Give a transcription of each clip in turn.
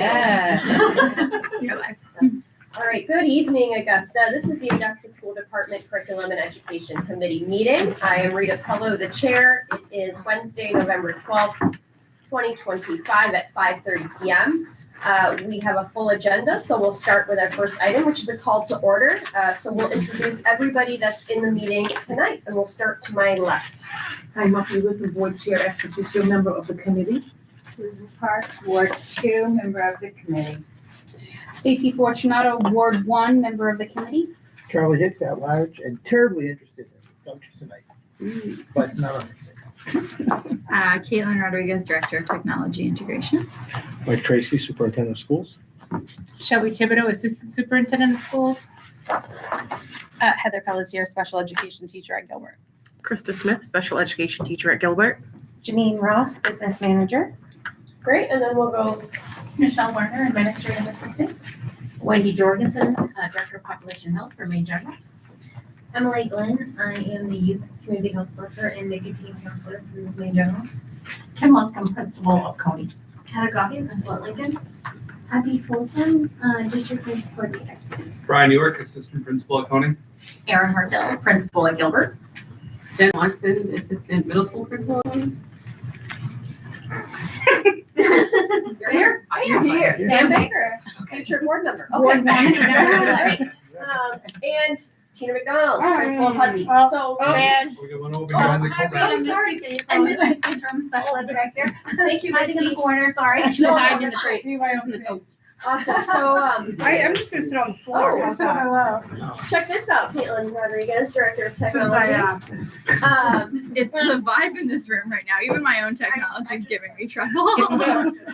Yeah. You're live. All right, good evening, Augusta. This is the Augusta School Department Curriculum and Education Committee meeting. I am Rita Tullo, the chair. It is Wednesday, November 12th, 2025 at 5:30 p.m. We have a full agenda, so we'll start with our first item, which is a call to order. So we'll introduce everybody that's in the meeting tonight, and we'll start to my left. I'm Muffy Wilson, Board Chair, ex officio member of the committee. Susan Parks, Ward 2, member of the committee. Stacy Fortunato, Ward 1, member of the committee. Charlie Hicks at large and terribly interested in the subject tonight, but not on it. Caitlin Rodriguez, Director of Technology Integration. Mike Tracy, Superintendent of Schools. Shelby Thibodeau, Assistant Superintendent of Schools. Heather Pelletier, Special Education Teacher at Gilbert. Krista Smith, Special Education Teacher at Gilbert. Janine Ross, Business Manager. Great, and then we'll go. Michelle Werner, Administrative Assistant. Wendy Jorgensen, Director of Population Health for Maine General. Emily Glenn, I am the Youth Community Health Worker and Nicotine Counselor through Maine General. Kim Luscombe, Principal of Coney. Heather Goffey, Principal at Lincoln. Abby Folsom, District Police Coordinator. Brian Newark, Assistant Principal at Coney. Erin Hartel, Principal at Gilbert. Jen Watson, Assistant Middle School Principal. You're here? I am here. Sam Baker, future board member. Okay. Ward 1. Great. And Tina McDonald, Principal of Hudson. So, man. We got one over here in the corner. I'm sorry. I missed the interim special ed director. Thank you, Hiding in Misty. the corner, sorry. No, hiding in that's the great. Awesome. So, I'm just gonna sit on the floor. How's that? check this out. Caitlin Rodriguez, Director of Since Technology. It's the vibe in this room right now. Even my own technology is giving me trouble.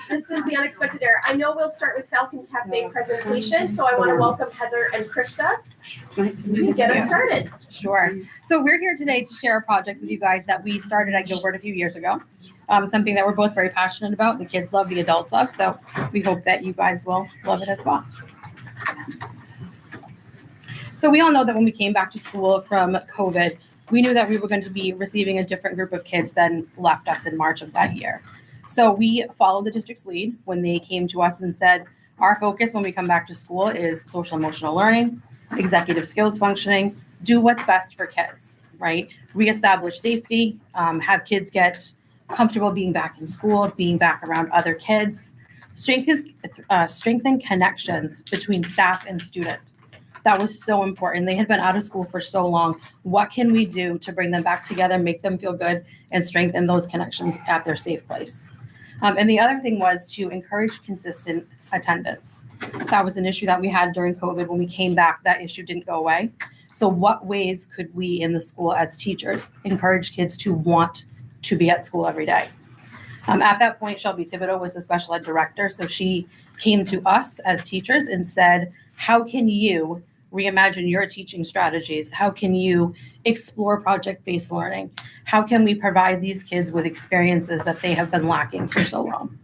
This is the unexpected error. I know we'll start with Falcon Cafe presentation, so I want to welcome Heather and Krista to get us started. Sure. So we're here today to share a project with you guys that we started at Gilbert a few years ago. Something that we're both very passionate about. The kids love, the adults love. So we hope that you guys will love it as well. So we all know that when we came back to school from COVID, we knew that we were going to be receiving a different group of kids than left us in March of that year. So we followed the district's lead when they came to us and said, our focus when we come back to school is social emotional learning, executive skills functioning, do what's best for kids, right? Reestablish safety, have kids get comfortable being back in school, being back around other kids, strengthen connections between staff and student. That was so important. They had been out of school for so long. What can we do to bring them back together, make them feel good, and strengthen those connections at their safe place? And the other thing was to encourage consistent attendance. That was an issue that we had during COVID. When we came back, that issue didn't go away. So what ways could we in the school as teachers encourage kids to want to be at school every day? At that point, Shelby Thibodeau was the special ed director. So she came to us as teachers and said, how can you reimagine your teaching strategies? How can you explore project-based learning? How can we provide these kids with experiences that they have been lacking for so long?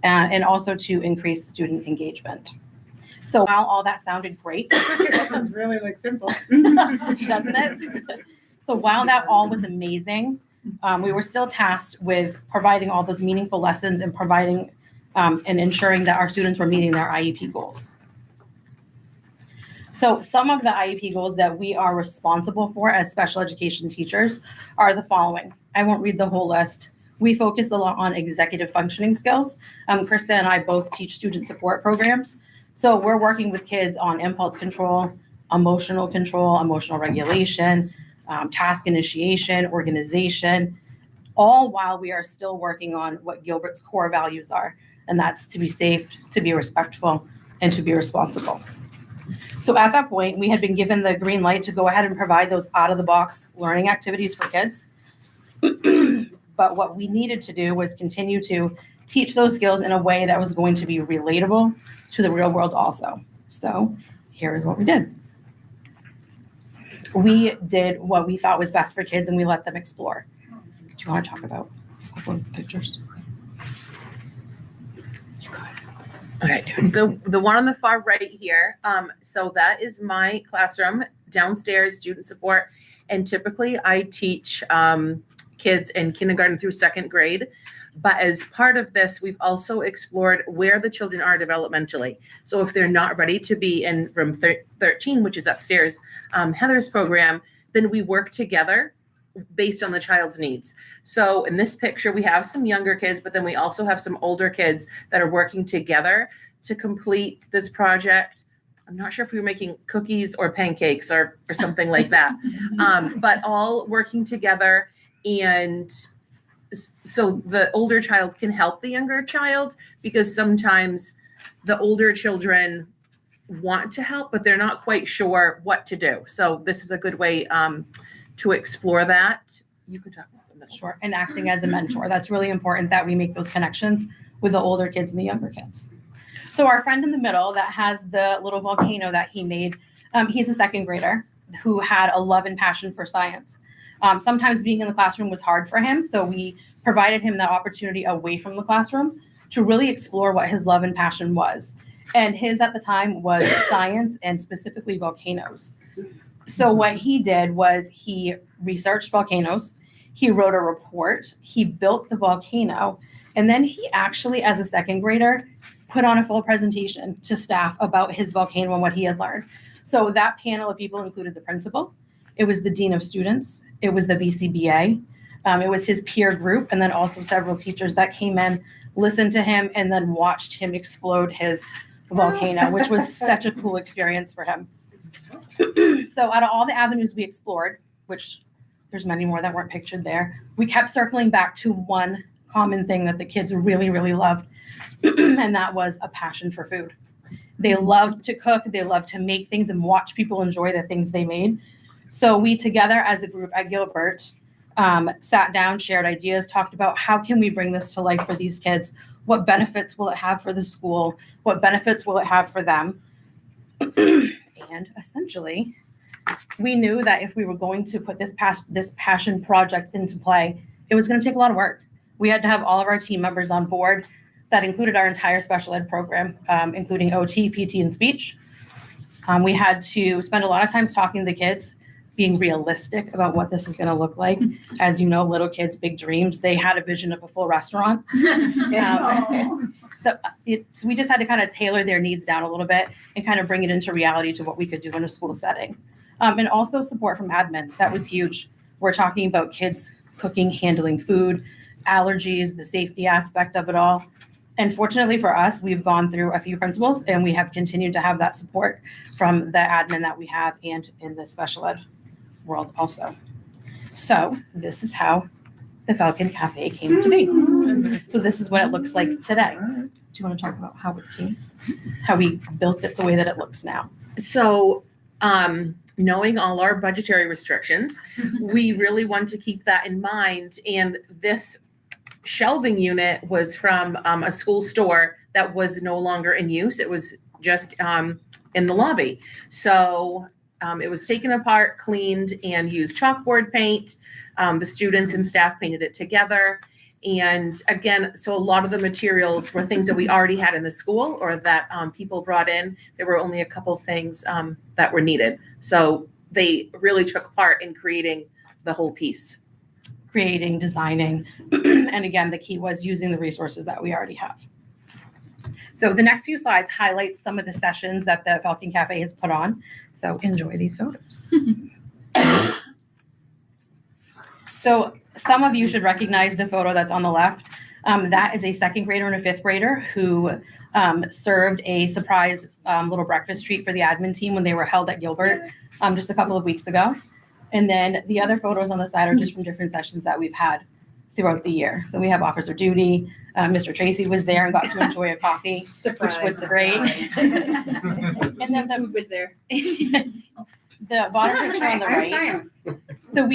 And also to increase student engagement. So while all that sounded great, That sounds really simple. doesn't it? So while that all was amazing, we were still tasked with providing all those meaningful lessons and providing and ensuring that our students were meeting their IEP goals. So some of the IEP goals that we are responsible for as special education teachers are the following. I won't read the whole list. We focus a lot on executive functioning skills. Krista and I both teach student support programs. So we're working with kids on impulse control, emotional regulation, task initiation, organization, all while we are still working on what Gilbert's core values are. And that's to be safe, to be respectful, and to be responsible. So at that point, we had been given the green light to go ahead and provide those out-of-the-box learning activities for kids. But what we needed to do was continue to teach those skills in a way that was going to be relatable to the real world also. So here is what we did. We did what we thought was best for kids and we let them explore. Do you want to talk about a couple of pictures? All right, the one on the far right here. So that is my classroom downstairs, student support, and typically I teach kids in kindergarten through second grade. But as part of this, we've also explored where the children are developmentally. So if they're not ready to be in room 13, which is upstairs, Heather's program, then we work together based on the child's needs. So in this picture, we have some younger kids, but then we also have some older kids that are working together to complete this project. I'm not sure if we were making cookies or pancakes or something like that, but all working together. And so the older child can help the younger child, because sometimes the older children want to help, but they're not quite sure what to do. So this is a good way to explore that. You can talk about the middle. Sure, and acting as a mentor. That's really important that we make those connections with the older kids and the younger kids. So our friend in the middle that has the little volcano that he made, he's a second grader who had a love and passion for science. Sometimes being in the classroom was hard for him, so we provided him that opportunity away from the classroom to really explore what his love and passion was. And his at the time was science and specifically volcanoes. So what he did was he researched volcanoes, he wrote a report, he built the volcano, and then he actually, as a second grader, put on a full presentation to staff about his volcano and what he had learned. So that panel of people included the principal, it was the dean of students, it was the BCBA, it was his peer group, and then also several teachers that came in, listened to him, and then watched him explode his volcano, which was such a cool experience for him. So out of all the avenues we explored, which there's many more that weren't pictured there, we kept circling back to one common thing that the kids really, really loved, and that was a passion for food. They loved to cook, they loved to make things and watch people enjoy the things they made. So we together as a group at Gilbert sat down, shared ideas, talked about how can we bring this to life for these kids? What benefits will it have for the school? What benefits will it have for them? And essentially, we knew that if we were going to put this passion project into play, it was going to take a lot of work. We had to have all of our team members on board. That included our entire special ed program, including OT, PT, and speech. We had to spend a lot of times talking to the kids, being realistic about what this is going to look like. As you know, little kids, big dreams. They had a vision of a full restaurant. So we just had to kind of tailor their needs down a little bit and kind of bring it into reality to what we could do in a school setting. And also support from admin. That was huge. We're talking about kids cooking, handling food, allergies, the safety aspect of it all. And fortunately for us, we've gone through a few principals and we have continued to have that support from the admin that we have and in the special ed world also. So this is how the Falcon Cafe came to be. So this is what it looks like today. Do you want to talk about how it came, how we built it the way that it looks now? So, knowing all our budgetary restrictions, we really want to keep that in mind. And this shelving unit was from a school store that was no longer in use. It was just in the lobby. So it was taken apart, cleaned, and used chalkboard paint. The students and staff painted it together. And again, so a lot of the materials were things that we already had in the school or that people brought in. There were only a couple things that were needed. So they really took part in creating the whole piece. Creating, designing, and again, the key was using the resources that we already have. So the next few slides highlight some of the sessions that the Falcon Cafe has put on. So enjoy these photos. So some of you should recognize the photo that's on the left. That is a second grader and a fifth grader who served a surprise little breakfast treat for the admin team when they were held at Gilbert just a couple of weeks ago. And then the other photos on the side are just from different sessions that we've had throughout the year. So we have Officer Duty. Mr. Tracy was there and got to enjoy a coffee, which was great. And then the food was there. The bottom picture on the right. So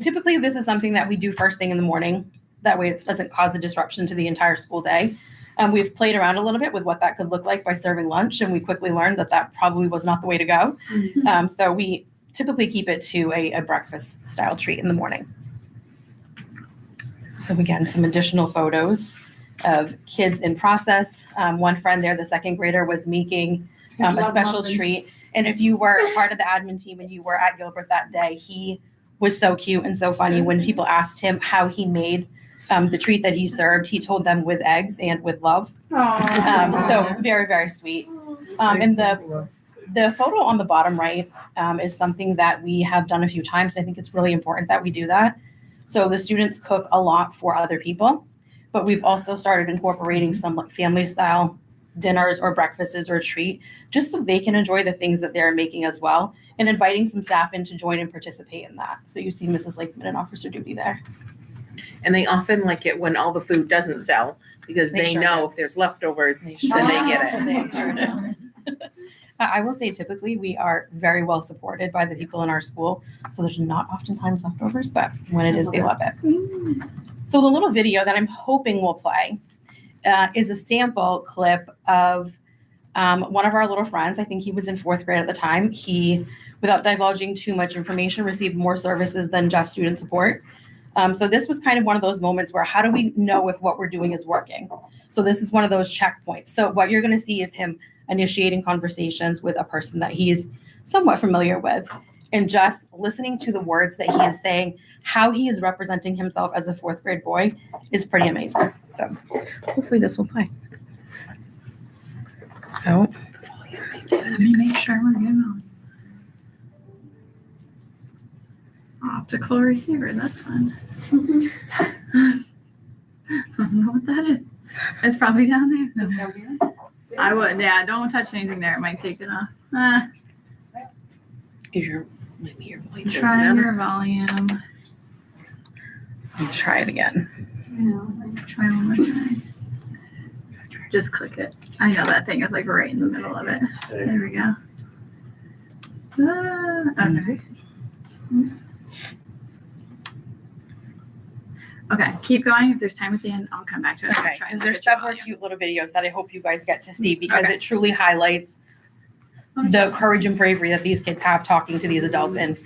typically this is something that we do first thing in the morning. That way it doesn't cause a disruption to the entire school day. We've played around a little bit with what that could look like by serving lunch, and we quickly learned that that probably was not the way to go. So we typically keep it to a breakfast style treat in the morning. So again, some additional photos of kids in process. One friend there, the second grader, was making a special treat. And if you were part of the admin team and you were at Gilbert that day, he was so cute and so funny when people asked him how he made the treat that he served, he told them with eggs and with love. So very, very sweet. And the photo on the bottom right is something that we have done a few times. I think it's really important that we do that. So the students cook a lot for other people, but we've also started incorporating some like family style dinners or breakfasts or a treat, just so they can enjoy the things that they're making as well, and inviting some staff in to join and participate in that. So you see Mrs. Lakeman and Officer Duty there. And they often like it when all the food doesn't sell because They they sure know do. if there's leftovers, They sure then they do. get it. They sure do. I will say typically we are very well supported by the people in our school. So there's not oftentimes leftovers, but when it is, they love it. So the little video that I'm hoping will play is a sample clip of one of our little friends. I think he was in 4th grade at the time. He, without divulging too much information, received more services than just student support. So this was kind of one of those moments where how do we know if what we're doing is working? So this is one of those checkpoints. So what you're going to see is him initiating conversations with a person that he's somewhat familiar with, and just listening to the words that he is saying, how he is representing himself as a 4th grade boy is pretty amazing. So hopefully this will play. Oh, Let me make sure we're good on. Optical receiver, that's fun. I don't know what that is. It's probably down there. No. I would, yeah, don't touch anything there. It might take it off. Is your maybe your volume doesn't Try matter? your volume. I'll try it again. Try one more time. Just click it. I know that thing is like right in the middle of it. There we go. Okay. Okay, keep going. If there's time at the end, I'll come back to it. I'll Okay, try because and there's get your several volume. cute little videos that I hope you guys get to see because Okay. it truly highlights the courage and bravery that these kids have talking to these adults, and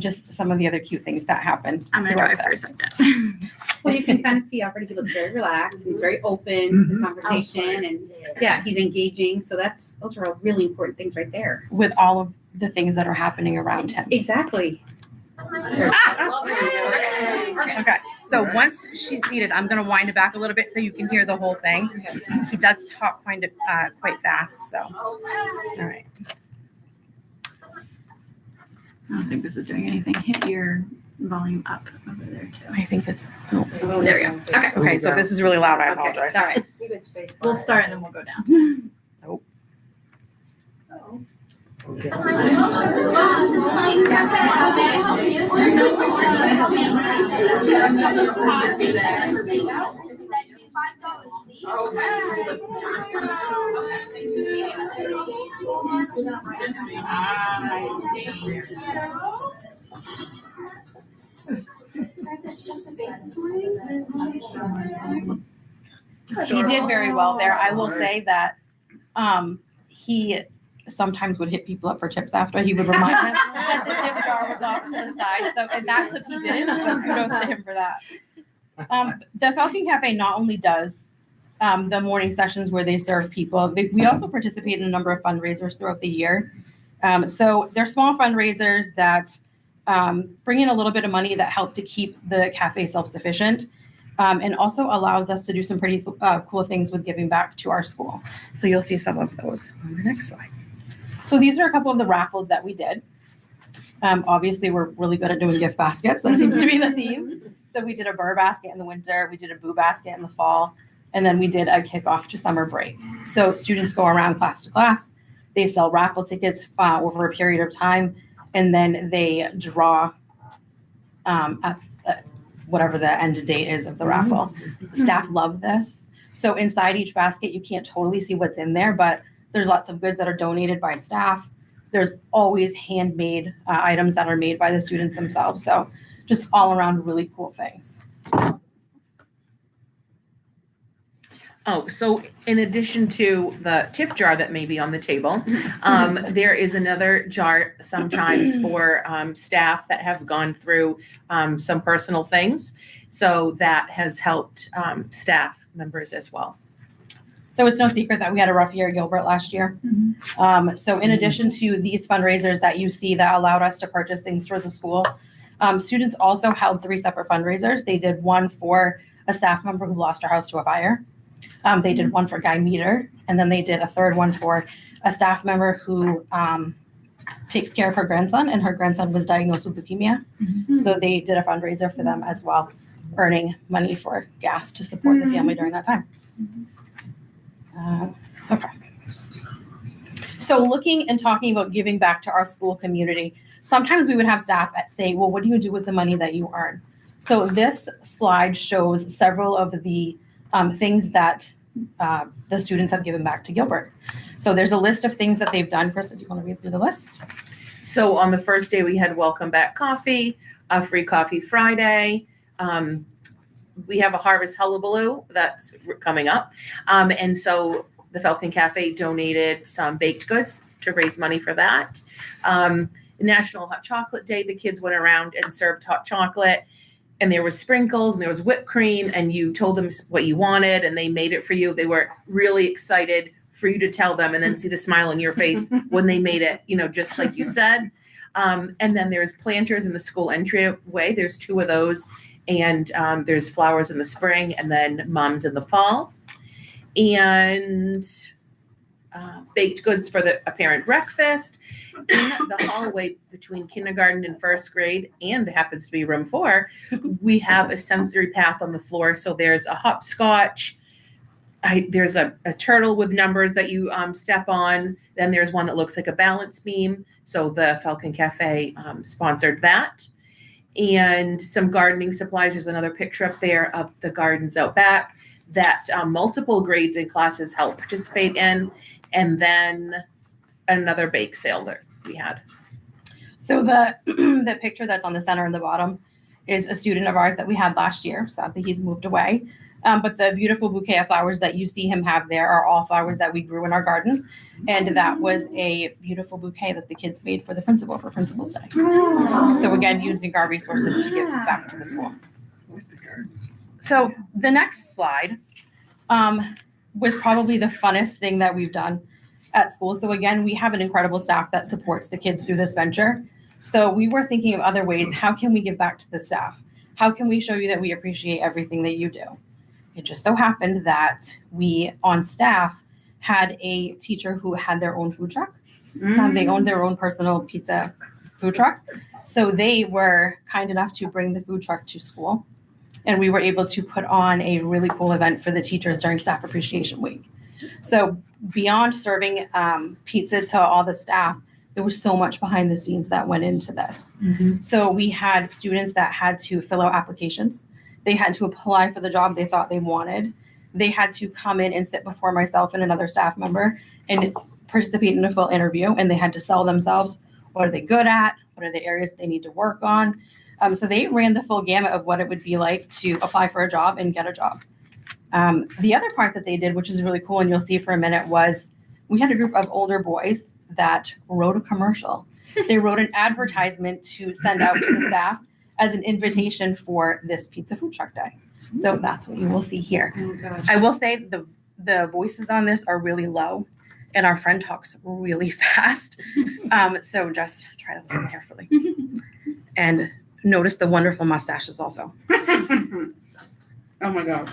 just some of the other cute things that happen. I'm gonna throughout try for a this. second. Well, you can kind of see already he looks very relaxed. He's very open to the conversation, and yeah, he's engaging. So those are all really important things right there. With all of the things that are happening around him. Exactly. Okay, so once she's seated, I'm gonna wind it back a little bit so you can hear the whole thing. He does talk quite fast, so. All right. I don't think this is doing anything. Hit your volume up over there too. I think it's, There we go. Okay. okay, so this is really loud, I apologize. All right. We'll start and then we'll go down. Okay. He did very well there. I will say that he sometimes would hit people up for tips after. He would remind them that the tip jar was off to the side. So in that clip he did it, so kudos to him for that. The Falcon Cafe not only does the morning sessions where they serve people, we also participate in a number of fundraisers throughout the year. So they're small fundraisers that bring in a little bit of money that help to keep the cafe self-sufficient. And also allows us to do some pretty cool things with giving back to our school. So you'll see some of those on the next slide. So these are a couple of the raffles that we did. Obviously, we're really good at doing gift baskets. That seems to be the theme. So we did a Burr basket in the winter, we did a Boo basket in the fall, and then we did a kickoff to summer break. So students go around class to class, they sell raffle tickets over a period of time, and then they draw at whatever the end date is of the raffle. Staff love this. So inside each basket, you can't totally see what's in there, but there's lots of goods that are donated by staff. There's always handmade items that are made by the students themselves. So just all around really cool things. Oh, so in addition to the tip jar that may be on the table, there is another jar sometimes for staff that have gone through some personal things. So that has helped staff members as well. So it's no secret that we had a rough year at Gilbert last year. So in addition to these fundraisers that you see that allowed us to purchase things for the school, students also held 3 separate fundraisers. They did one for a staff member who lost her house to a fire. They did one for Guy Meter, and then they did a third one for a staff member who takes care of her grandson, and her grandson was diagnosed with leukemia. So they did a fundraiser for them as well, earning money for gas to support the family during that time. Okay. So looking and talking about giving back to our school community, sometimes we would have staff say, well, what do you do with the money that you earn? So this slide shows several of the things that the students have given back to Gilbert. So there's a list of things that they've done. Krista, do you want to read through the list? So on the first day, we had Welcome Back Coffee, a free coffee Friday. We have a Harvest Hullabaloo that's coming up. And so the Falcon Cafe donated some baked goods to raise money for that. National Hot Chocolate Day, the kids went around and served hot chocolate, and there was sprinkles and there was whipped cream, and you told them what you wanted and they made it for you. They were really excited for you to tell them and then see the smile on your face when they made it, just like you said. And then there's planters in the school entryway. There's 2 of those. And there's flowers in the spring and then mums in the fall. And baked goods for a parent breakfast. In the hallway between kindergarten and first grade, and it happens to be room 4, we have a sensory path on the floor. So there's a hopscotch. There's a turtle with numbers that you step on. Then there's one that looks like a balance beam. So the Falcon Cafe sponsored that. And some gardening supplies. There's another picture up there of the gardens out back that multiple grades and classes help participate in. And then another bake sale that we had. So the picture that's on the center and the bottom is a student of ours that we had last year. Sadly, he's moved away. But the beautiful bouquet of flowers that you see him have there are all flowers that we grew in our garden. And that was a beautiful bouquet that the kids made for the principal for Principal's Day. So again, using our resources to give back to the school. So the next slide was probably the funnest thing that we've done at school. So again, we have an incredible staff that supports the kids through this venture. So we were thinking of other ways. How can we give back to the staff? How can we show you that we appreciate everything that you do? It just so happened that we, on staff, had a teacher who had their own food truck. They owned their own personal pizza food truck. So they were kind enough to bring the food truck to school. And we were able to put on a really cool event for the teachers during Staff Appreciation Week. So beyond serving pizza to all the staff, there was so much behind the scenes that went into this. So we had students that had to fill out applications. They had to apply for the job they thought they wanted. They had to come in and sit before myself and another staff member and participate in a full interview. And they had to sell themselves. What are they good at? What are the areas they need to work on? So they ran the full gamut of what it would be like to apply for a job and get a job. The other part that they did, which is really cool, and you'll see for a minute, was we had a group of older boys that wrote a commercial. They wrote an advertisement to send out to the staff as an invitation for this pizza food truck day. So that's what you will see here. Oh, gosh. I will say the voices on this are really low and our friend talks really fast. So just try to listen carefully. And notice the wonderful mustaches also. Oh my God.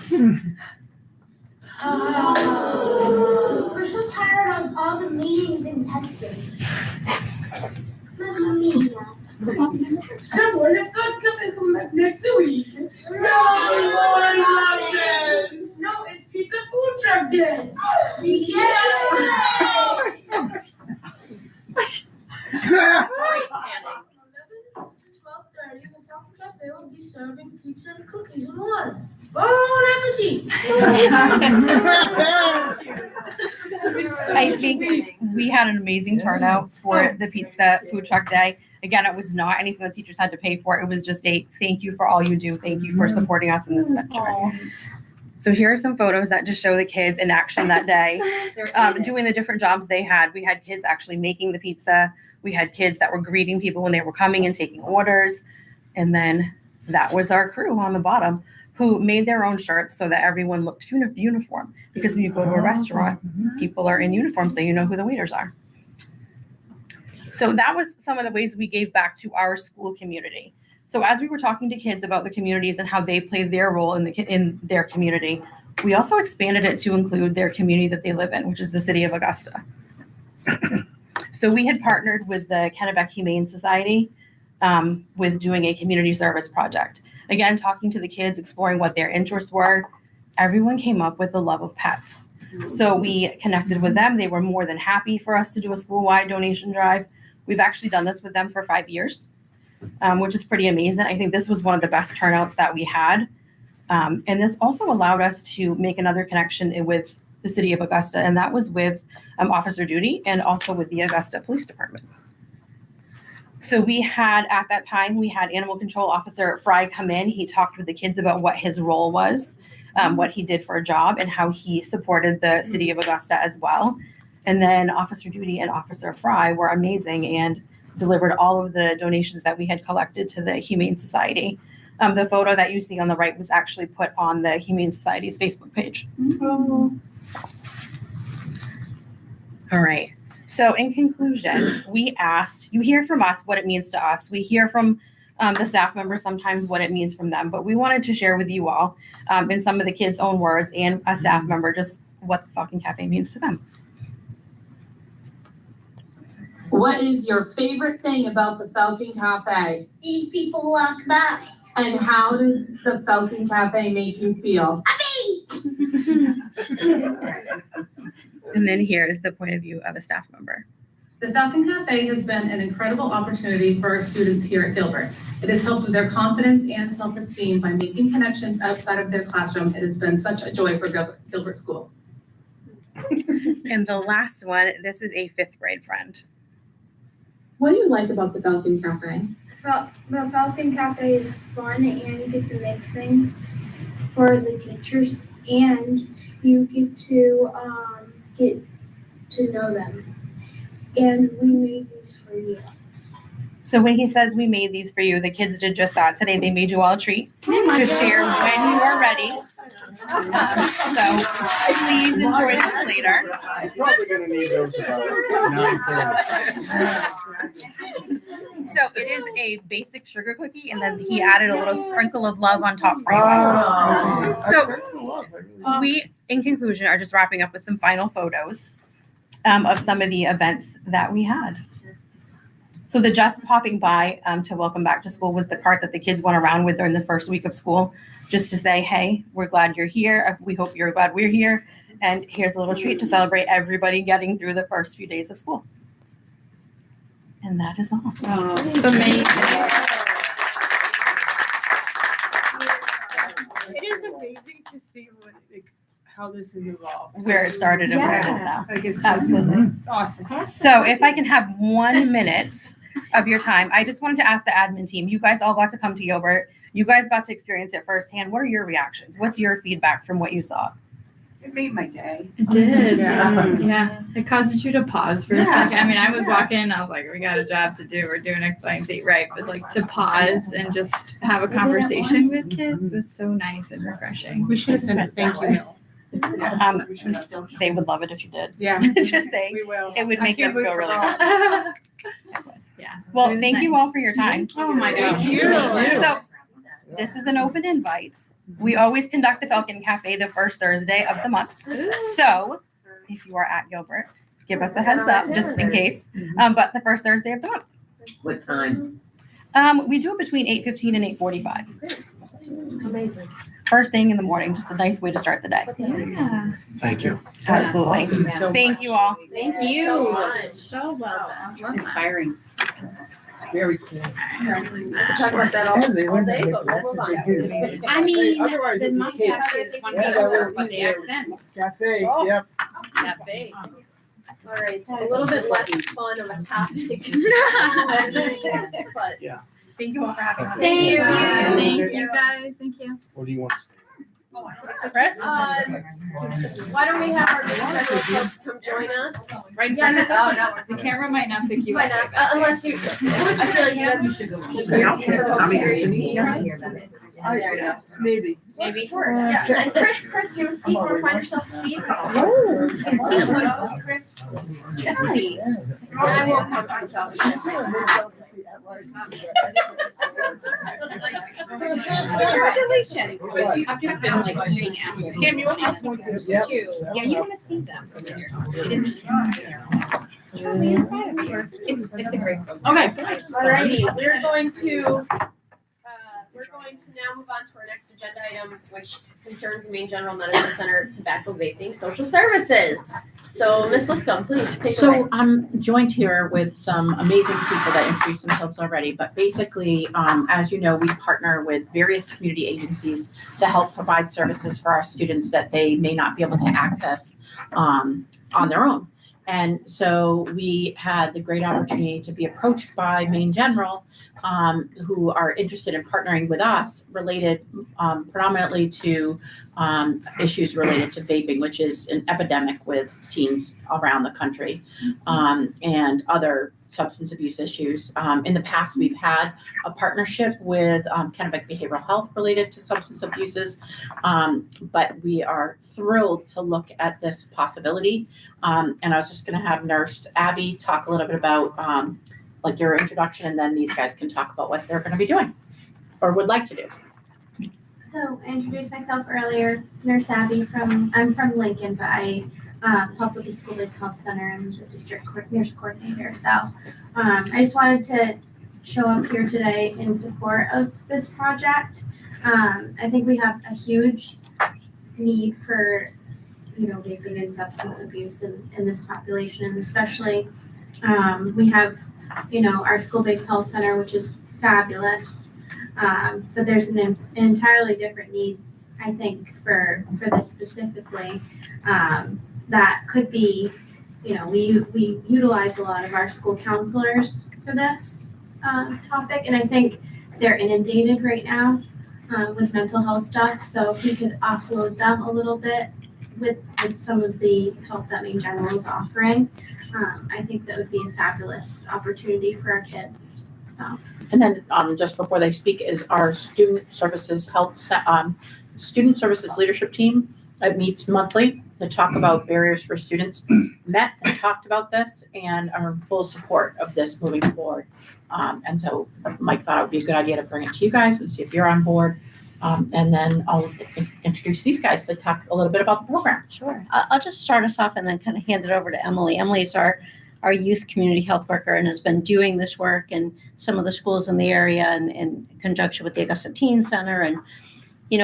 We're so tired of all the meetings and testings. Mamma mia. Someone is not coming from next week. No, it's pizza food truck day. Will be serving pizza and cookies and water. Bon appetit! I think we had an amazing turnout for the pizza food truck day. Again, it was not anything the teachers had to pay for. It was just a thank you for all you do. Thank you for supporting us in this venture. So here are some photos that just show the kids in action that day, doing the different jobs they had. We had kids actually making the pizza. We had kids that were greeting people when they were coming and taking orders. And then that was our crew on the bottom who made their own shirts so that everyone looked uniform. Because when you go to a restaurant, people are in uniform, so you know who the waiters are. So that was some of the ways we gave back to our school community. So as we were talking to kids about the communities and how they play their role in their community, we also expanded it to include their community that they live in, which is the city of Augusta. So we had partnered with the Kennebec Humane Society with doing a community service project. Again, talking to the kids, exploring what their interests were. Everyone came up with the love of pets. So we connected with them. They were more than happy for us to do a school-wide donation drive. We've actually done this with them for 5 years, which is pretty amazing. I think this was one of the best turnouts that we had. And this also allowed us to make another connection with the city of Augusta, and that was with Officer Judy and also with the Augusta Police Department. So we had, at that time, we had Animal Control Officer Fry come in. He talked with the kids about what his role was, what he did for a job, and how he supported the city of Augusta as well. And then Officer Judy and Officer Fry were amazing and delivered all of the donations that we had collected to the Humane Society. The photo that you see on the right was actually put on the Humane Society's Facebook page. All right. So in conclusion, we asked, you hear from us what it means to us. We hear from the staff members sometimes what it means from them, but we wanted to share with you all in some of the kids' own words and a staff member just what the Falcon Cafe means to them. What is your favorite thing about the Falcon Cafe? These people walk by. And how does the Falcon Cafe make you feel? And then here is the point of view of a staff member. The Falcon Cafe has been an incredible opportunity for our students here at Gilbert. It has helped with their confidence and self-esteem by making connections outside of their classroom. It has been such a joy for Gilbert School. And the last one, this is a 5th grade friend. What do you like about the Falcon Cafe? The Falcon Cafe is fun, and you get to make things for the teachers, and you get to know them. And we made these for you. So when he says we made these for you, the kids did just that today. They made you all a treat to share when you are ready. So please enjoy this later. I'm probably gonna need those about 9:30. So it is a basic sugar cookie, and then he added a little sprinkle of love on top for you. So we, in conclusion, are just wrapping up with some final photos of some of the events that we had. So the just popping by to welcome back to school was the cart that the kids went around with during the first week of school, just to say, hey, we're glad you're here. We hope you're glad we're here. And here's a little treat to celebrate everybody getting through the first few days of school. And that is all. Oh, amazing. It is amazing to see how this has evolved. Where it started and where it is now. Like it's Absolutely. It's awesome. So if I can have 1 minute of your time, I just wanted to ask the admin team, you guys all got to come to Gilbert. You guys got to experience it firsthand. What are your reactions? What's your feedback from what you saw? It made my day. It did. Yeah. Yeah. It caused you to pause for a second. I mean, I was walking, I was like, we got a job to do. We're doing X, Y, and Z, right? But like to pause and just have a conversation with kids was so nice and refreshing. We should have sent a thank you mail. They would love it if you did. Yeah. Just saying. We will. It would I make them can't wait feel for really all. good. Yeah. Well, It was thank you nice. all for your time. Oh my gosh. Thank you. So this is an open invite. We always conduct the Falcon Cafe the first Thursday of the month. So if you are at Gilbert, give us a heads up just in case. But the first Thursday of the month. What time? We do it between 8:15 and 8:45. Amazing. First thing in the morning, just a nice way to start the day. Yeah. Thank you. Absolutely. Thank you so Thank much. you all. Thank you. so much. So well done. Inspiring. Very cool. Talk about that all And they all learned day, to but make we'll that's move a on. big deal. I mean, Otherwise the it'd be must cake. have is one Yeah, piece that work, will but the eat your accents. Cafe, Oh. yep. Cafe. All right, a little bit less fun of a topic. But Thank you all for having us. Thank you. Thank you guys. Thank you. What do you want? Chris? why don't we have our special folks come join us? Right Yeah, second. no, no. The camera might not pick you Might up. not, unless you, I feel like that's. Maybe. Maybe. Yeah, and Chris, do you have a seat or find yourself a seat? Oh. Chris. Definitely. I won't come myself. Congratulations. I've just been like eating apples. Kim, you want these ones? Yep. Yeah, you want to see them. It's a great program. Okay. Alrighty, we're going to now move on to our next agenda item, which concerns the Maine General Medical Center Tobacco Vaping Social Services. So, Ms. Liscombe, please take it away. So I'm joined here with some amazing people that introduced themselves already, but basically, as you know, we partner with various community agencies to help provide services for our students that they may not be able to access on their own. And so we had the great opportunity to be approached by Maine General, who are interested in partnering with us related predominantly to issues related to vaping, which is an epidemic with teens around the country, and other substance abuse issues. In the past, we've had a partnership with Kennebec Behavioral Health related to substance abuses, but we are thrilled to look at this possibility. And I was just going to have Nurse Abby talk a little bit about like your introduction, and then these guys can talk about what they're going to be doing or would like to do. So I introduced myself earlier, Nurse Abby I'm from Lincoln, but I help with the school-based health center. I'm the district nurse coordinator. So I just wanted to show up here today in support of this project. I think we have a huge need for, vaping and substance abuse in this population, and especially we have, our school-based health center, which is fabulous. But there's an entirely different need, I think, for this specifically. That could be, we utilize a lot of our school counselors for this topic, and I think they're inundated right now with mental health stuff. So if we could offload them a little bit with some of the help that Maine General is offering, I think that would be a fabulous opportunity for our kids. So. And then just before they speak is our student services student services leadership team. It meets monthly to talk about barriers for students. Met and talked about this and are in full support of this moving forward. And so Mike thought it would be a good idea to bring it to you guys and see if you're on board. And then I'll introduce these guys to talk a little bit about the program. Sure. I'll just start us off and then kind of hand it over to Emily. Emily's our youth community health worker and has been doing this work in some of the schools in the area and in conjunction with the Augusta Teen Center. And,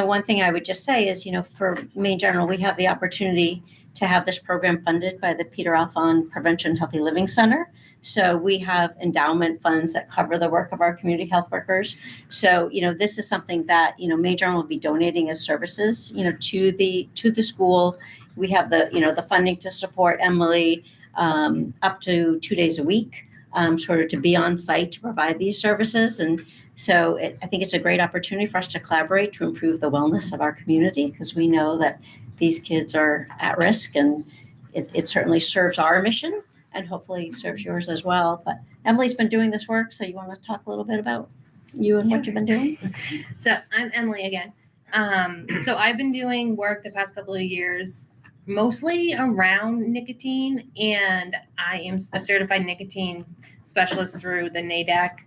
one thing I would just say is, for Maine General, we have the opportunity to have this program funded by the Peter Alfond Prevention Healthy Living Center. So we have endowment funds that cover the work of our community health workers. So, this is something that, Maine General will be donating as services, to the school. We have the funding to support Emily up to 2 days a week, sort of to be on site to provide these services. And so I think it's a great opportunity for us to collaborate to improve the wellness of our community, because we know that these kids are at risk, and it certainly serves our mission and hopefully serves yours as well. But Emily's been doing this work, so you want to talk a little bit about you and what you've been doing? So I'm Emily again. So I've been doing work the past couple of years, mostly around nicotine, and I am a certified nicotine specialist through the NADAC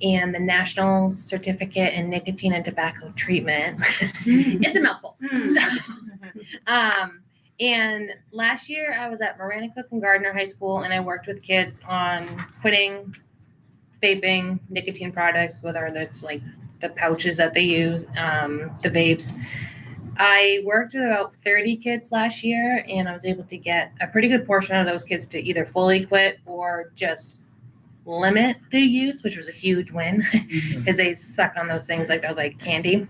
and the National Certificate in Nicotine and Tobacco Treatment. It's a mouthful. So, and last year I was at Marana Cook and Gardner High School, and I worked with kids on quitting vaping, nicotine products, whether it's like the pouches that they use, the vapes. I worked with about 30 kids last year, and I was able to get a pretty good portion of those kids to either fully quit or just limit the use, which was a huge win because they suck on those things like they're like candy.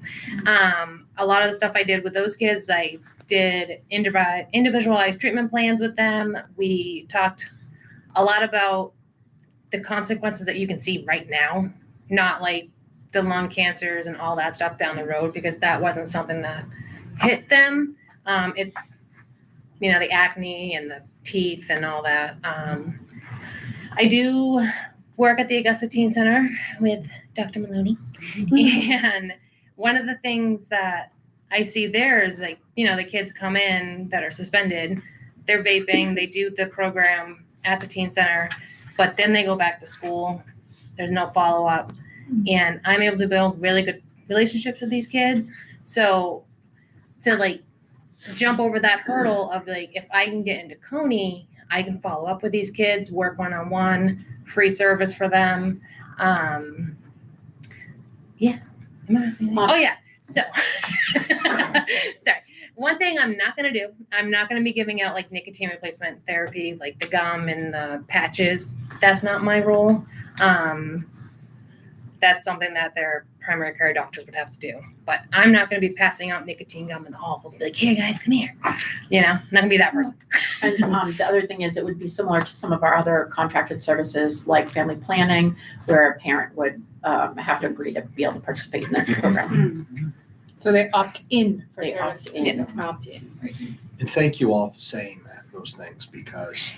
A lot of the stuff I did with those kids, I did individualized treatment plans with them. We talked a lot about the consequences that you can see right now, not like the lung cancers and all that stuff down the road, because that wasn't something that hit them. It's, the acne and the teeth and all that. I do work at the Augusta Teen Center with Dr. Maloney. And one of the things that I see there is like, the kids come in that are suspended, they're vaping, they do the program at the teen center, but then they go back to school There's no follow-up. And I'm able to build really good relationships with these kids. So to like jump over that hurdle of like, if I can get into Coney, I can follow up with these kids, work one-on-one, free service for them. Yeah. Am I gonna say anything? Oh yeah. So, sorry. One thing I'm not going to do, I'm not going to be giving out like nicotine replacement therapy, like the gum and the patches. That's not my role. That's something that their primary care doctors would have to do. But I'm not going to be passing out nicotine gum in the halls. Be like, hey guys, come here. You know, not going to be that person. And the other thing is it would be similar to some of our other contracted services like family planning, where a parent would have to agree to be able to participate in this program. So they opt in for They service. opt in. Opt in. And thank you all for saying those things, because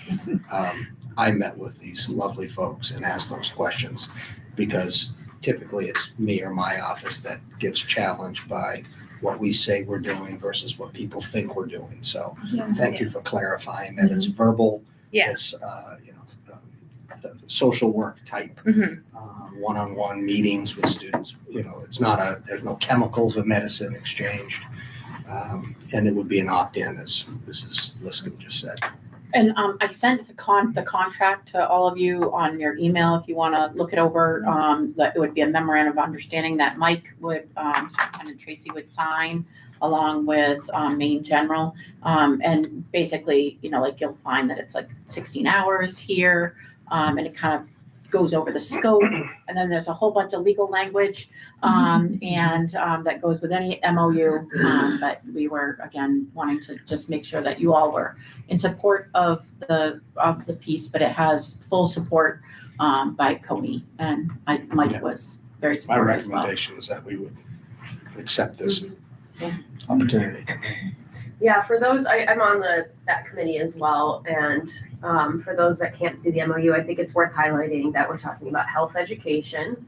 I met with these lovely folks and asked those questions, because typically it's me or my office that gets challenged by what we say we're doing versus what people think we're doing. So thank you for clarifying that it's verbal, Yeah. it's social work type, one-on-one meetings with students. You know, it's not there's no chemicals or medicine exchanged, and it would be an opt-in, as Mrs. Liscombe just said. And I sent the contract to all of you on your email if you want to look it over. That it would be a memorandum of understanding that Mike would, Superintendent Tracy would sign along with Maine General. And basically, you know, like you'll find that it's like 16 hours here, and it kind of goes over the scope. And then there's a whole bunch of legal language and that goes with any MOU. But we were, again, wanting to just make sure that you all were in support of the piece, but it has full support by Coney, and Mike was very My supportive as well. recommendation is that we would accept this opportunity. Yeah, for those, I'm on that committee as well, and for those that can't see the MOU, I think it's worth highlighting that we're talking about health education,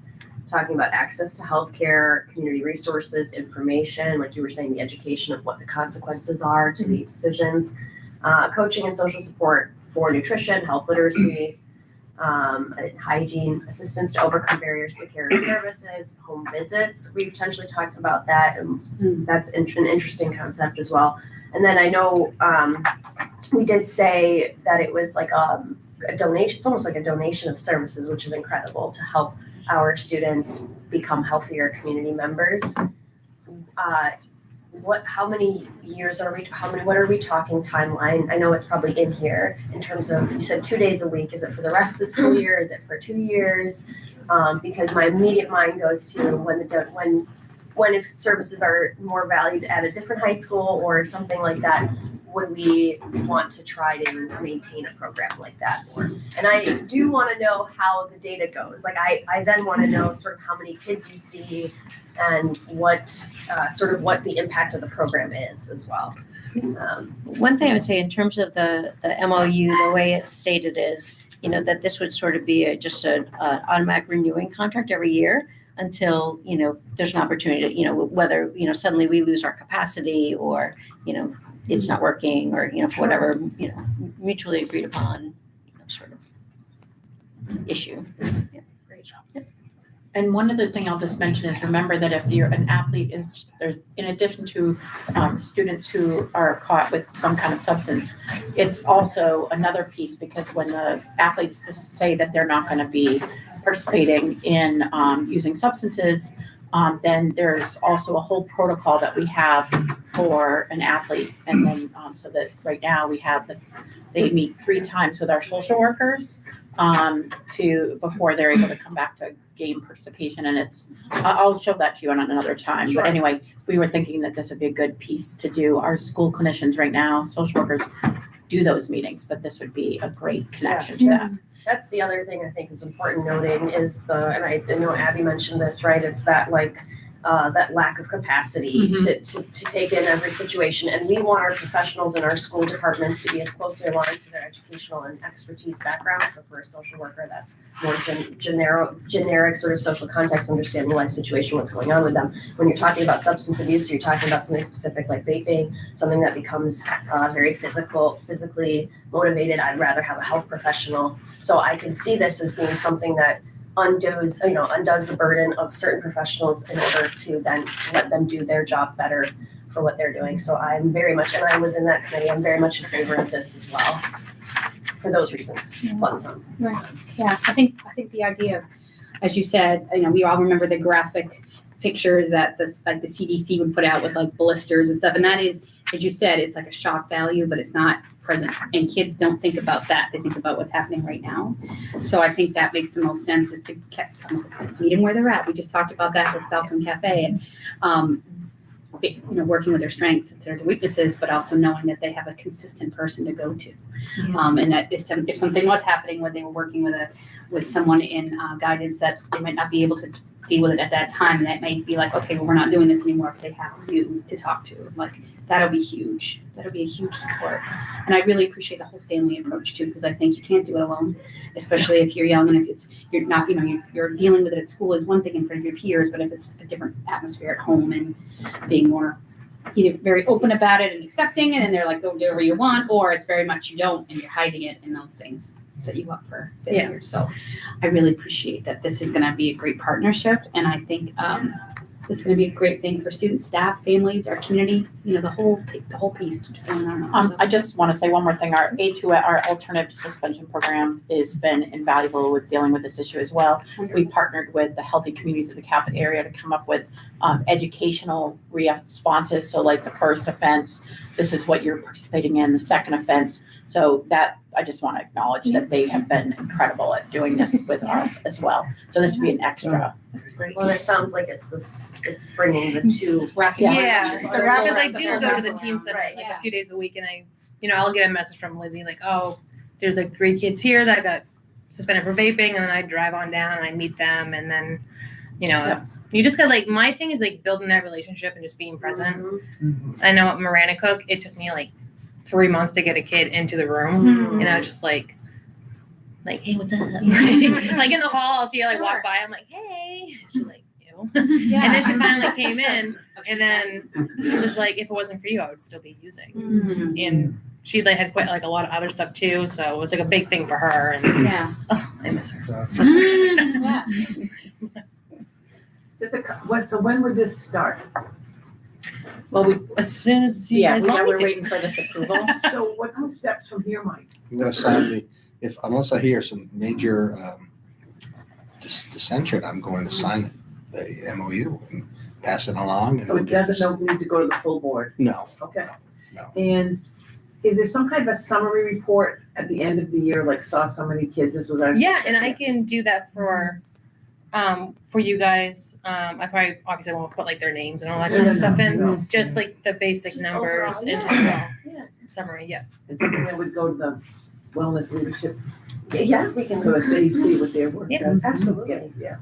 talking about access to healthcare, community resources, information, like you were saying, the education of what the consequences are to the decisions, coaching and social support for nutrition, health literacy, hygiene, assistance to overcome barriers to care and services, home visits. We potentially talked about that, and that's an interesting concept as well. And then I know we did say that it was like a donation, it's almost like a donation of services, which is incredible to help our students become healthier community members. How many years are we, what are we talking timeline? I know it's probably in here in terms of, you said 2 days a week. Is it for the rest of the school year? Is it for 2 years? Because my immediate mind goes to when if services are more valued at a different high school or something like that, would we want to try to maintain a program like that more? And I do want to know how the data goes. Like I then want to know sort of how many kids you see and what sort of what the impact of the program is as well. One thing I would say in terms of the MOU, the way it's stated is, you know, that this would sort of be just an automatic renewing contract every year until, you know, there's an opportunity to, you know, whether, you know, suddenly we lose our capacity or, you know, it's not working or, you know, for whatever, you know, mutually agreed upon, you know, sort of issue. Yeah. Great job. Yep. And one other thing I'll just mention is remember that if you're an athlete, there's in addition to students who are caught with some kind of substance, it's also another piece, because when the athletes just say that they're not going to be participating in using substances, then there's also a whole protocol that we have for an athlete. And then so that right now we have they meet 3 times with our social workers before they're able to come back to game participation. And I'll show that to you on another time. Sure. But anyway, we were thinking that this would be a good piece to do. Our school clinicians right now, social workers, do those meetings, but this would be a great connection to that. That's the other thing I think is important noting is and I know Abby mentioned this, right? It's that that lack of capacity to take in every situation. And we want our professionals in our school departments to be as closely aligned to their educational and expertise background. So for a social worker, that's more generic sort of social context, understanding life situation, what's going on with them. When you're talking about substance abuse, or you're talking about something specific like vaping, something that becomes very physically motivated, I'd rather have a health professional. So I can see this as being something that undoes the burden of certain professionals in order to then let them do their job better for what they're doing. So I'm very much, and I was in that committee, I'm very much in favor of this as well, for those reasons, plus some. Right. Yeah, I think the idea of, as you said, we all remember the graphic pictures that the CDC would put out with like blisters and stuff. And that is, as you said, it's like a shock value, but it's not present. And kids don't think about that. They think about what's happening right now. So I think that makes the most sense, is to meet them where they're at. We just talked about that with Falcon Cafe, and working with their strengths instead of their weaknesses, but also knowing that they have a consistent person to go to. And that if something was happening when they were working with someone in guidance, that they might not be able to deal with it at that time, and that might be like, okay, well, we're not doing this anymore, if they have you to talk to. Like, that'll be huge. That'll be a huge support. And I really appreciate the whole family approach too, because I think you can't do it alone, especially if you're young, and if you're not, you're dealing with it at school is one thing in front of your peers, but if it's a different atmosphere at home and being more either very open about it and accepting it, and they're like, go do whatever you want, or it's very much you don't and you're hiding it, and those things set you up for failure. So I really appreciate that this is going to be a great partnership, and I think it's going to be a great thing for students, staff, families, our community. The whole piece keeps going on. I just want to say one more thing. Our A2, our alternative suspension program, has been invaluable with dealing with this issue as well. We partnered with the Healthy Communities of the Capit area to come up with educational responses. So like the first offense, this is what you're participating in, the second offense. So that, I just want to acknowledge that they have been incredible at doing this with us as well. So this would be an extra. That's great. Well, it sounds like it's bringing the two. Yeah, the rapids, I do go to the teen center like a few days a week, and I'll get a message from Lizzie like, oh, there's like 3 kids here that got suspended for vaping, and then I drive on down and I meet them, and then, you just got like, my thing is like building that relationship and just being present. Mm-hmm. I know at Marana Cook, it took me like 3 months to get a kid into the room, and I was just like, hey, what's up? Like in the hall, I'll see her like walk by. I'm like, hey. She's like, ew. Yeah. And then she finally came in, and then she was like, if it wasn't for you, I would still be using. And she like had quite like a lot of other stuff too, so it was like a big thing for her. And I miss her. Yeah. So when would this start? Well, as soon as you guys want me we're to. waiting for this approval. So what's the steps from here, Mike? I'm gonna sign unless I hear some major dissension, I'm going to sign the MOU and pass it along. So it doesn't need to go to the full board? No. Okay. No. And is there some kind of a summary report at the end of the year, like saw so many kids, this was our. Yeah, and I can do that for you guys. I probably obviously won't put like their names and all that kind of stuff in, just like the basic numbers overall, and yeah. summary. Yeah. And something that would go to the wellness leadership. Yeah, we can. So that they see what their work Yeah, does. absolutely. Yeah.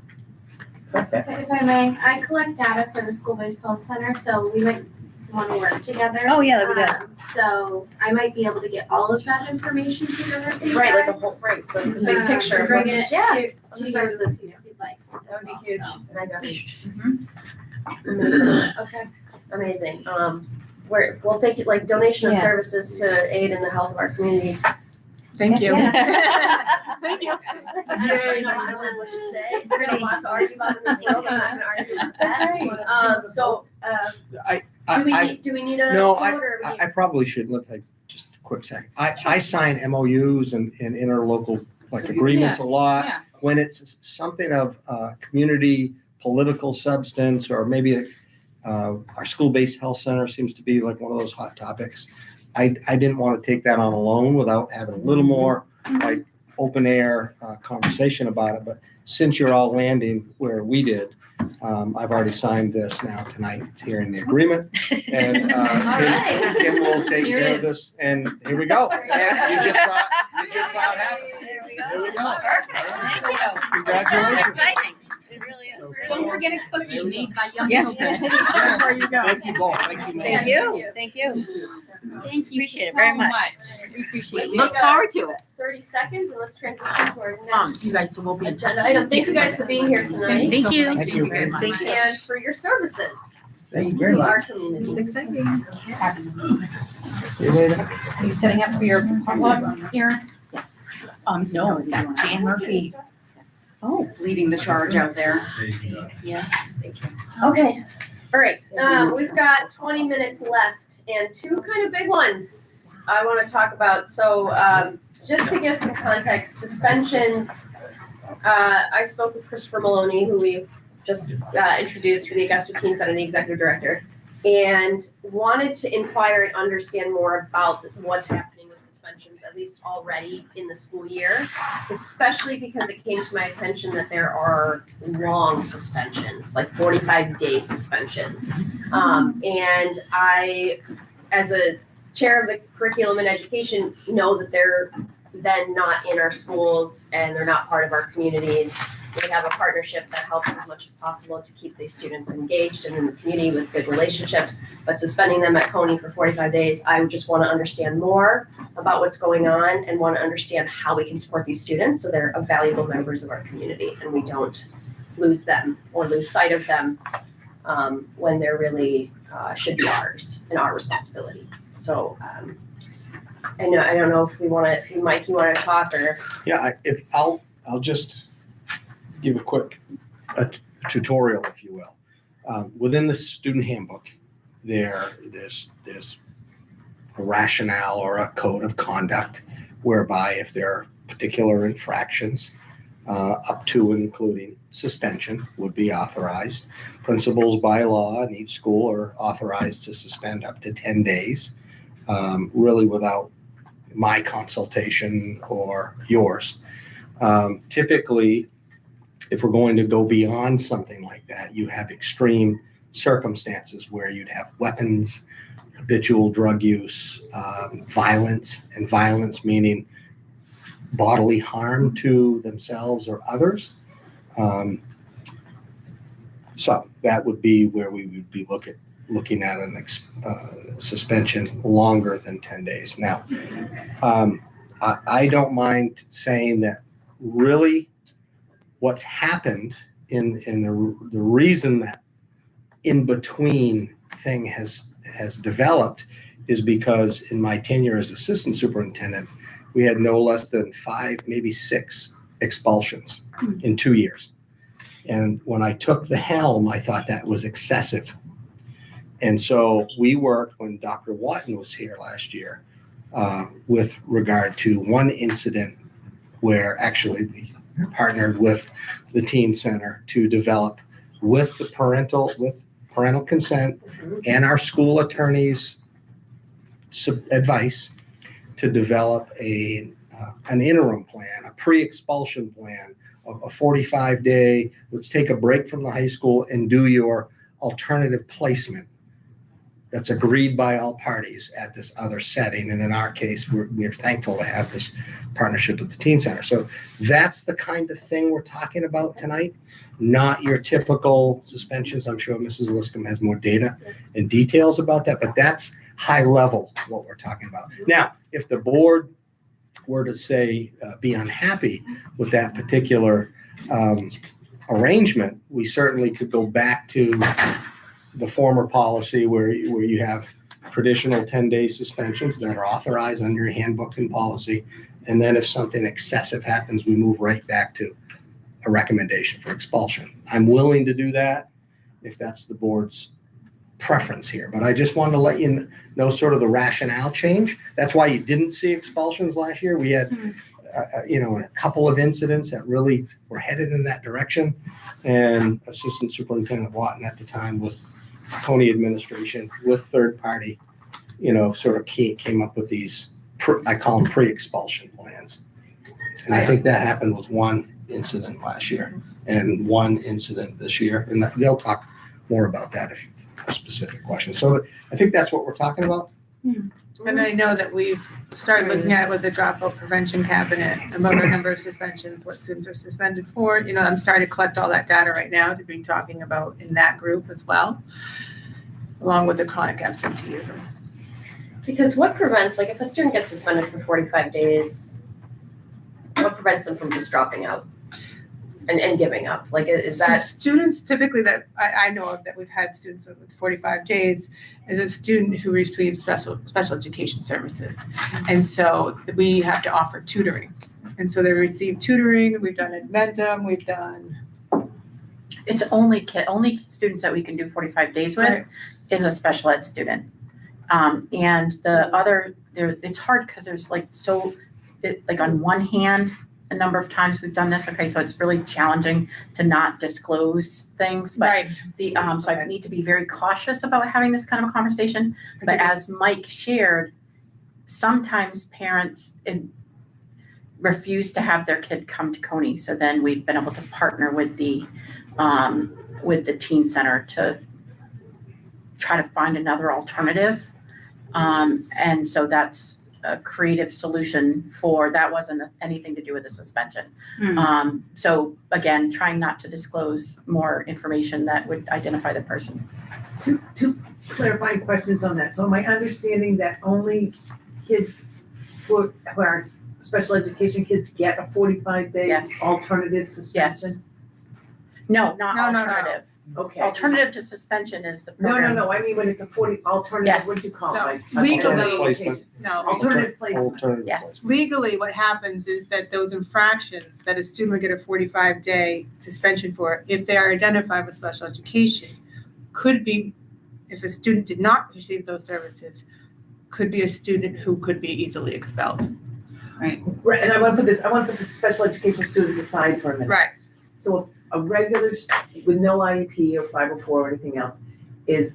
Perfect. If I may, I collect data for the school-based health center, so we might want to work together. Oh, yeah, that'd be good. So I might be able to get all of that information together for you Right, like a guys. whole, the big picture. of Bring what- it Yeah. to the you services. if you'd like. That would be huge. And I definitely. Amazing. Okay, amazing. We'll take it like donation of Yes. services to aid in the health of our community. Thank you. Thank you. I don't know what to say. There's a lot to argue about in this world. I'm not gonna argue about that. So, do we need a No, vote or? I probably should, just a quick second. I sign MOUs and interlocal agreements a lot. Yeah. When it's something of community political substance, or maybe our school-based health center seems to be like one of those hot topics. I didn't want to take that on alone without having a little more like open air conversation about it. But since you're all landing where we did, I've already signed this now tonight here in the agreement. And Kim will take care of this. And here we go. You just saw it happen. There we go. Perfect. Thank you. Congratulations. Exciting. It really is. Don't forget a cookie made by Young Yes. Children. There you go. Thank you both. Thank you. Thank you. Thank you. Thank you Appreciate it very so much. We appreciate it. Look forward to it. 30 seconds and let's transition to our next You guys, so we'll be. agenda item. Thank you guys for being here tonight. Thank you. Thank you. very much. Thank you. And for your services Thank you very to our much. community. exciting. See you later. Are you setting up for your potluck here? No, Jan Murphy Oh, It's leading the charge out there. yes. Okay, all right, we've got 20 minutes left and two kind of big ones I want to talk about. So, just to give some context, suspensions, I spoke with Christopher Maloney, who we just introduced for the Augusta Teen Center, the executive director, and wanted to inquire and understand more about what's happening with suspensions, at least already in the school year, especially because it came to my attention that there are long suspensions, like 45-day suspensions. And I, as a chair of the curriculum and education, know that they're then not in our schools and they're not part of our communities. We have a partnership that helps as much as possible to keep these students engaged and in the community with good relationships, but suspending them at Coney for 45 days, I would just want to understand more about what's going on and want to understand how we can support these students so they're valuable members of our community and we don't lose them or lose sight of them when they're really should be ours and our responsibility. So I don't know if we want to, if Mike, you want to talk or. Yeah, I'll just give a quick tutorial, if you will. Within the student handbook, there's a rationale or a code of conduct whereby if there are particular infractions, up to and including suspension would be authorized. Principals by law in each school are authorized to suspend up to 10 days, really without my consultation or yours. Typically, if we're going to go beyond something like that, you have extreme circumstances where you'd have weapons, habitual drug use, violence, and violence meaning bodily harm to themselves or others. So that would be where we would be looking at a suspension longer than 10 days. Now, I don't mind saying that really what's happened in the reason that in between thing has developed is because in my tenure as assistant superintendent, we had no less than 5, maybe 6 expulsions in 2 years. And when I took the helm, I thought that was excessive. And so we worked when Dr. Watton was here last year with regard to one incident where actually we partnered with the Teen Center to develop with parental consent and our school attorney's advice to develop an interim plan, a pre-expulsion plan, a 45-day, let's take a break from the high school and do your alternative placement that's agreed by all parties at this other setting. And in our case, we're thankful to have this partnership with the Teen Center. So that's the kind of thing we're talking about tonight, not your typical suspensions. I'm sure Mrs. Liscombe has more data and details about that, but that's high level what we're talking about. Now, if the board were to say, be unhappy with that particular arrangement, we certainly could go back to the former policy where you have traditional 10-day suspensions that are authorized under your handbook and policy. And then if something excessive happens, we move right back to a recommendation for expulsion. I'm willing to do that if that's the board's preference here. But I just wanted to let you know sort of the rationale change. That's why you didn't see expulsions last year. We had a couple of incidents that really were headed in that direction. And Assistant Superintendent Watton at the time with Coney administration with third party, sort of came up with these, I call them pre-expulsion plans. And I think that happened with one incident last year and one incident this year. And they'll talk more about that if you have specific questions. So I think that's what we're talking about. And I know that we've started looking at with the dropout prevention cabinet about our number of suspensions, what students are suspended for. I'm starting to collect all that data right now to be talking about in that group as well, along with the chronic absenteeism. Because what prevents, like if a student gets suspended for 45 days, what prevents them from just dropping out and giving up? Like, is that? So students typically that I know of that we've had students with 45 days is a student who receives special education services. And so we have to offer tutoring And so they receive tutoring, we've done Adventum, we've done. It's only students that we can do 45 days with Right. is a special ed student. And the other, it's hard because there's like, like on one hand, a number of times we've done this, okay, so it's really challenging to not disclose things, but so I need to be very cautious about having this kind of a conversation. But as Mike shared, sometimes parents refuse to have their kid come to Coney, so then we've been able to partner with the teen center to try to find another alternative. And so that's a creative solution for, that wasn't anything to do with the suspension. So again, trying not to disclose more information that would identify the person. Two clarifying questions on that. So am I understanding that only kids who are special education kids get a 45-day alternative suspension? Yes. No, not No. alternative. Okay. Alternative to suspension is the program. No. I mean, when it's a 40 alternative, Yes. what'd you call No, it? Like, legally- alternative No, Alternative placement. Yes. legally, what happens is that those infractions that a student would get a 45-day suspension for, if they are identified with special education, could be, if a student did not receive those services, could be a student who could be easily expelled. Right, and I want to put the special education students aside for a minute. Right. So if a regular, with no IEP or 504 or anything else, is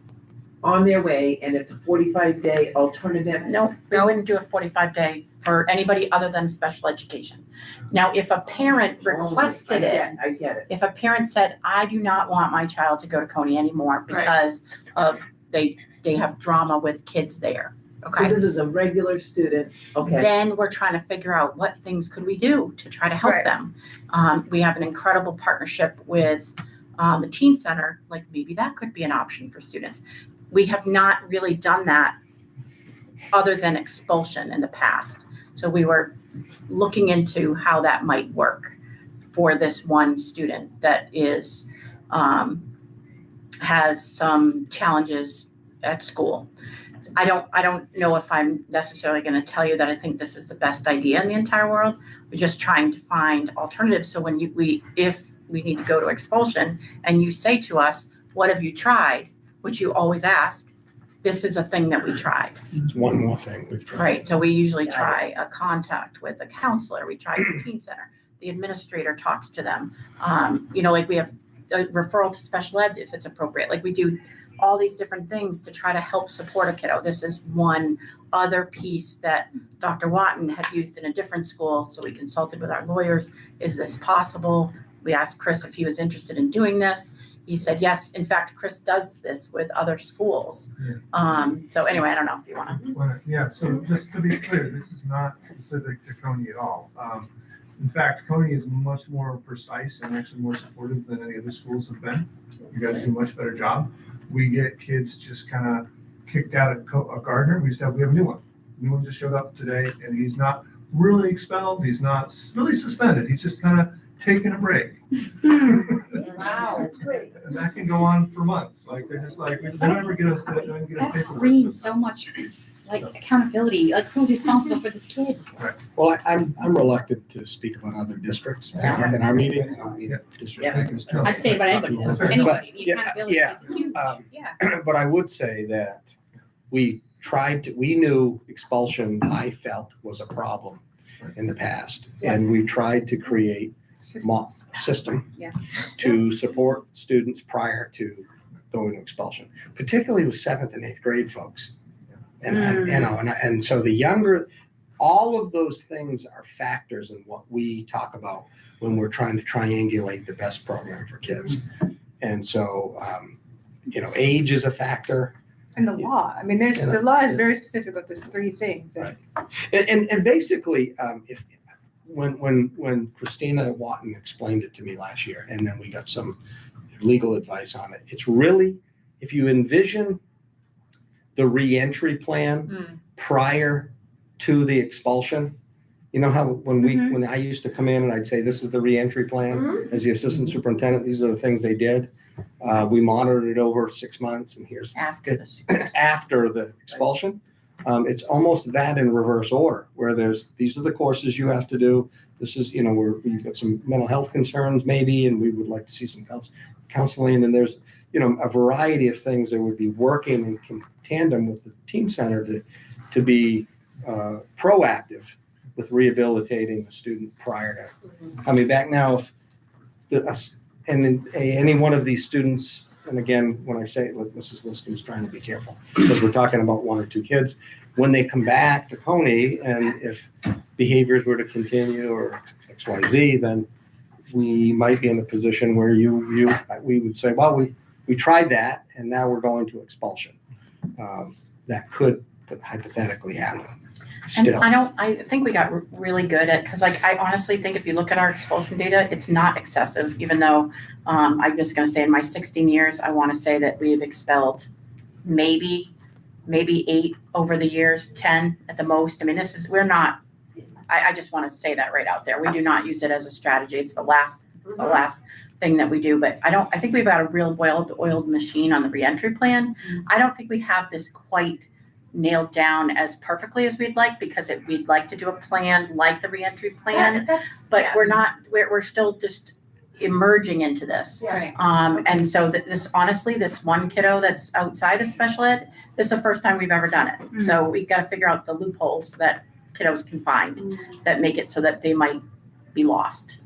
on their way and it's a 45-day alternative? No, we wouldn't do a 45-day for anybody other than special education. Now, if a parent requested it, I get it. if a parent said, I do not want my child to go to Coney anymore because of they have drama with kids there. Okay. So this is a regular student, okay. Then we're trying to figure out what things could we do to try to help them. We have an incredible partnership with the teen center, like maybe that could be an option for students. We have not really done that other than expulsion in the past. So we were looking into how that might work for this one student that is has some challenges at school. I don't know if I'm necessarily going to tell you that I think this is the best idea in the entire world. We're just trying to find alternatives. So when if we need to go to expulsion and you say to us, what have you tried? Which you always ask, this is a thing that we tried. It's one more thing we've tried. Right, so we usually try a contact with a counselor. We try the teen center. The administrator talks to them. Like we have a referral to special ed if it's appropriate. Like we do all these different things to try to help support a kiddo. This is one other piece that Dr. Watton had used in a different school. So we consulted with our lawyers. Is this possible? We asked Chris if he was interested in doing this. He said, yes. In fact, Chris does this with other schools. So anyway, I don't know if you want to. Yeah, so just to be clear, this is not specific to Coney at all. In fact, Coney is much more precise and actually more supportive than any other schools have been. You guys do a much better job. We get kids just kind of kicked out at Gardner. We have a new one. New one just showed up today, and he's not really expelled. He's not really suspended. He's just kind of taking a break. Wow. And that can go on for months. Like they're just like, they don't ever get us. They don't even get us That paperwork. screams so much like accountability, like who's responsible for this kid? Well, I'm reluctant to speak about other districts in our meeting. I don't mean disrespect. I'd say about anybody, But- anybody, the yeah, accountability yeah. is huge, yeah. But I would say that we knew expulsion, I felt, was a problem in the past. And we tried to create a system Yeah. to support students prior to going to expulsion, particularly with 7th and 8th grade folks. And so the younger, all of those things are factors in what we talk about when we're trying to triangulate the best program for kids. And so, age is a factor. And the law, I mean, the law is very specific about those three things. That, And basically, when Christina Watton explained it to me last year, and then we got some legal advice on it, it's really, if you envision the reentry plan prior to the expulsion, you know how when I used to come in and I'd say, this is the reentry plan as the assistant superintendent, these are the things they did. We monitored it over 6 months, and here's after the expulsion. It's almost that in reverse order, where these are the courses you have to do. this is, we've got some mental health concerns maybe, and we would like to see some counseling. And there's, a variety of things that would be working in tandem with the teen center to be proactive with rehabilitating the student prior to coming back. Now, if any one of these students, and again, when I say, look, Mrs. Liston's trying to be careful because we're talking about 1 or 2 kids, when they come back to Coney, and if behaviors were to continue or XYZ, then we might be in a position where we would say, well, we tried that and now we're going to expulsion. That could hypothetically happen. And Still, I think we got really good at, because I honestly think if you look at our expulsion data, it's not excessive, even though I'm just going to say in my 16 years, I want to say that we have expelled maybe 8 over the years, 10 at the most. I mean, we're not, I just want to say that right out there. We do not use it as a strategy. It's the last thing that we do, but I think we've got a real oiled machine on the reentry plan. I don't think we have this quite nailed down as perfectly as we'd like, because we'd like to do a plan like the reentry plan, but we're still just emerging into this. Right. And so this honestly, this one kiddo that's outside of special ed, this is the first time we've ever done it. So we've got to figure out the loopholes that kiddos can find that make it so that they might be lost.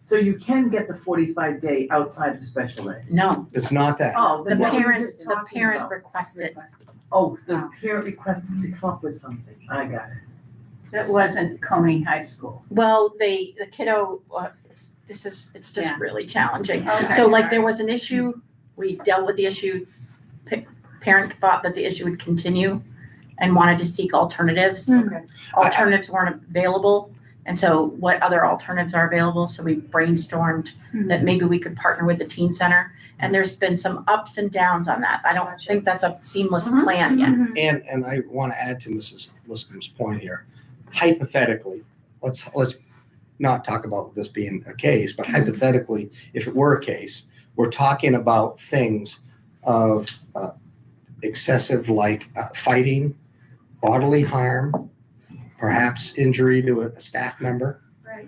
So you can get the 45-day outside of special ed? No. it's not that. Oh, The then what were you parent just talking about? requested. Oh, the parent requested to come up with something. I got it. That wasn't Coney High School. Well, the kiddo, it's just really challenging. Okay. So like there was an issue, we dealt with the issue. Parent thought that the issue would continue and wanted to seek alternatives. Okay. Alternatives weren't available. And so what other alternatives are available? So we brainstormed that maybe we could partner with the teen center. And there's been some ups and downs on that. I don't think that's a seamless plan yet. And I want to add to Mrs. Liston's point here. Hypothetically, let's not talk about this being a case, but hypothetically, if it were a case, we're talking about things of excessive, like fighting, bodily harm, perhaps injury to a staff member. Right.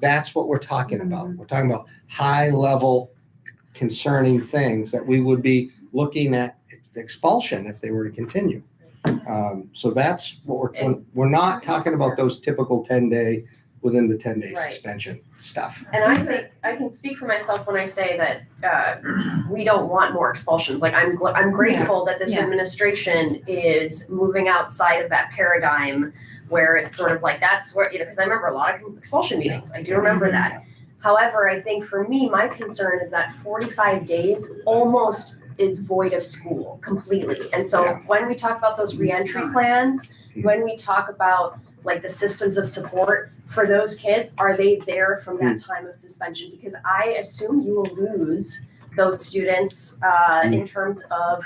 That's what we're talking about. We're talking about high level concerning things that we would be looking at expulsion if they were to continue. So that's what we're not talking about those typical 10-day, within the 10-day Right. suspension stuff. And I think I can speak for myself when I say that we don't want more expulsions. Like I'm grateful that this administration is moving outside of that paradigm where it's sort of like that's where, because I remember a lot of expulsion meetings. I do remember that. However, I think for me, my concern is that 45 days almost is void of school completely. And so when we talk about those reentry plans, when we talk about like the systems of support for those kids, are they there from that time of suspension? Because I assume you will lose those students in terms of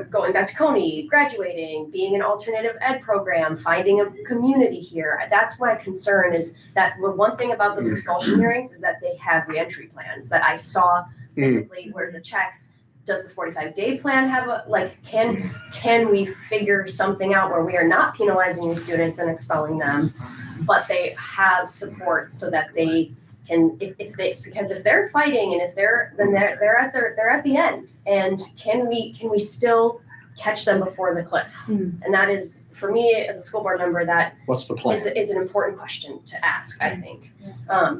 going back to Coney, graduating, being an alternative ed program, finding a community here. That's my concern, is that one thing about those expulsion hearings is that they have reentry plans that I saw physically where the checks, does the 45-day plan have can we figure something out where we are not penalizing these students and expelling them, but they have support so that they can, because if they're fighting and if they're at the end, and can we still catch them before the cliff? And that is, for me as a school board member, that What's the plan? is an important question to ask, I think.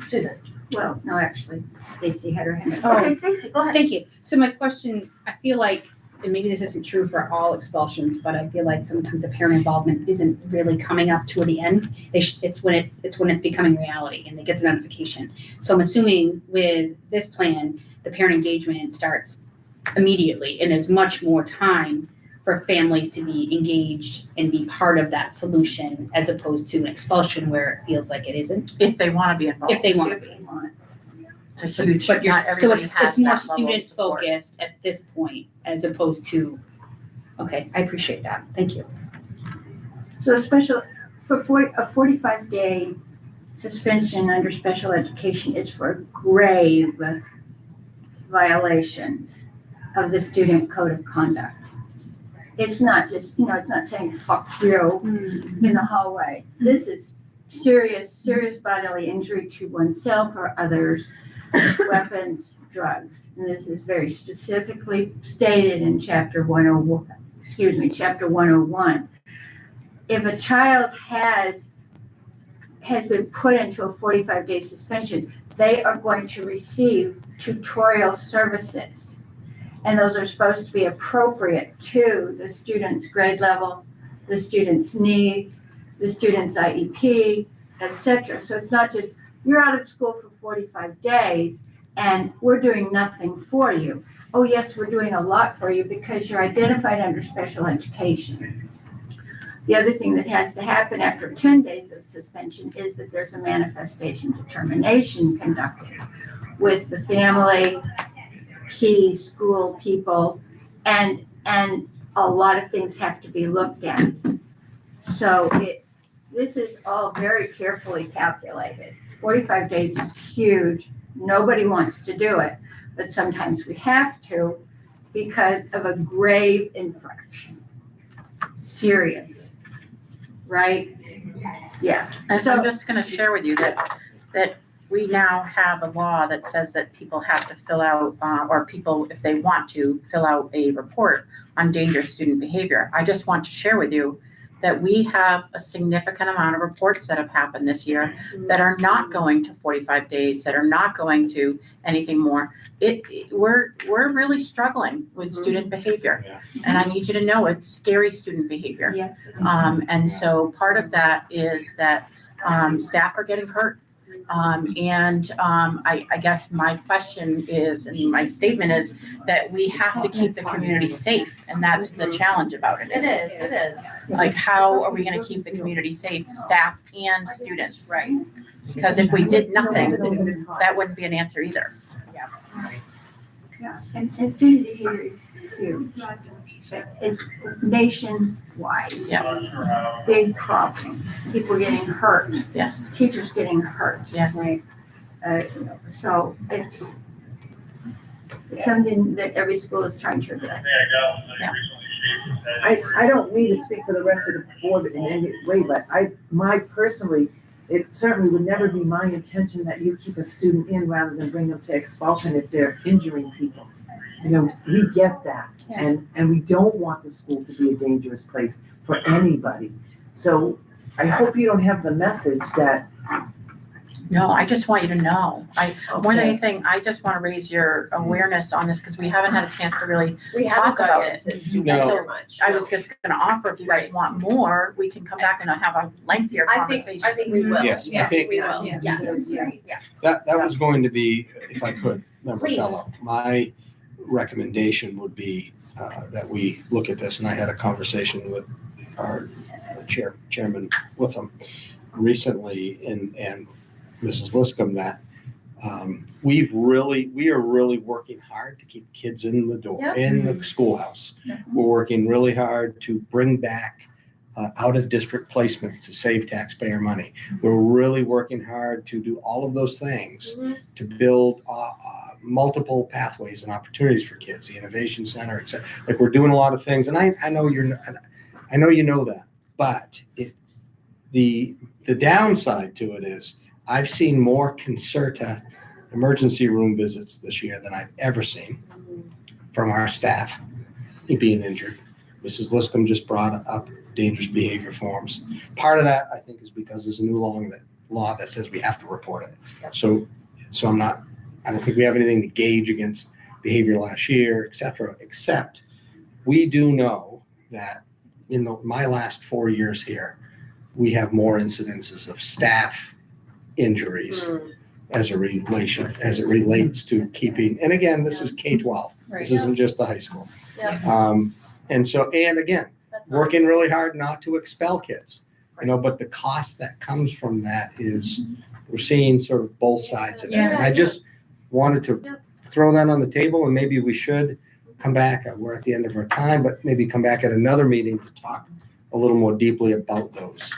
Susan. Well, no, actually, Stacy had her hand up. Oh. Okay, Stacy, go ahead. Thank you. So my question, I feel like, and maybe this isn't true for all expulsions, but I feel like sometimes the parent involvement isn't really coming up toward the end. It's when it's becoming reality and they get the notification. So I'm assuming with this plan, the parent engagement starts immediately, and there's much more time for families to be engaged and be part of that solution, as opposed to an expulsion where it feels like it isn't. If they want to be involved. If they want to be involved. It's a huge, But not so everybody has it's more that level of student support. focused at this point, as opposed to, okay, I appreciate that. Thank you. So a 45-day suspension under special education is for grave violations of the student code of conduct. It's not just, it's not saying fuck you in the hallway. This is serious bodily injury to oneself or others, weapons, drugs. And this is very specifically stated in chapter 101. If a child has been put into a 45-day suspension, they are going to receive tutorial services. And those are supposed to be appropriate to the student's grade level, the student's needs, the student's IEP, etc. So it's not just, you're out of school for 45 days and we're doing nothing for you. Oh yes, we're doing a lot for you because you're identified under special education. The other thing that has to happen after 10 days of suspension is that there's a manifestation determination conducted with the family, key school people, and a lot of things have to be looked at. So this is all very carefully calculated. 45 days is huge. Nobody wants to do it, but sometimes we have to because of a grave infraction. Serious, right? Yeah. And I'm just gonna share with you that we now have a law that says that people have to fill out, or people, if they want to, fill out a report on dangerous student behavior. I just want to share with you that we have a significant amount of reports that have happened this year that are not going to 45 days, that are not going to anything more. We're really struggling with student behavior. And I need you to know it's scary student behavior. Yes. And so part of that is that staff are getting hurt. I guess my question is, and my statement is that we have to keep the community safe, and that's the challenge about it. It is. Like, how are we gonna keep the community safe, staff and students? Right. Because if we did nothing, that wouldn't be an answer either. Yeah, and student behavior is huge. It's nationwide. Yeah. Big problem. People getting hurt. Yes. Teachers getting hurt. Yes. Right. So it's something that every school is trying to address. Yeah. I don't mean to speak for the rest of the board in any way, but personally, it certainly would never be my intention that you keep a student in rather than bring them to expulsion if they're injuring people. You know, we get that. And we don't want the school to be a dangerous place for anybody. So I hope you don't have the message that. No, I just want you to know. More than anything, I just want to raise your awareness on this because we haven't had a chance to really talk about it. So much. I was just going to offer, if you guys want more, we can come back and have a lengthier conversation. I think we will. Yes, I think- we will. Yes. That was going to be, if I could, Member Please. Bello, my recommendation would be that we look at this, and I had a conversation with our chairman with him recently, and Mrs. Liscombe, that we are really working hard to keep kids in the door, in the schoolhouse. We're working really hard to bring back out of district placements to save taxpayer money. We're really working hard to do all of those things to build multiple pathways and opportunities for kids, the Innovation Center, etc. Like, we're doing a lot of things, and I know you know that, but the downside to it is I've seen more Concerta emergency room visits this year than I've ever seen from our staff being injured. Mrs. Liscombe just brought up dangerous behavior forms. Part of that, I think, is because there's a new law that says we have to report it. So I don't think we have anything to gauge against behavior last year, et cetera, except we do know that in my last 4 years here, we have more incidences of staff injuries as it relates to keeping, and again, this is K-12. This isn't just the high school. And again, working really hard not to expel kids, but the cost that comes from that is, we're seeing sort of both sides of it. And I just wanted to throw that on the table, and maybe we should come back. We're at the end of our time, but maybe come back at another meeting to talk a little more deeply about those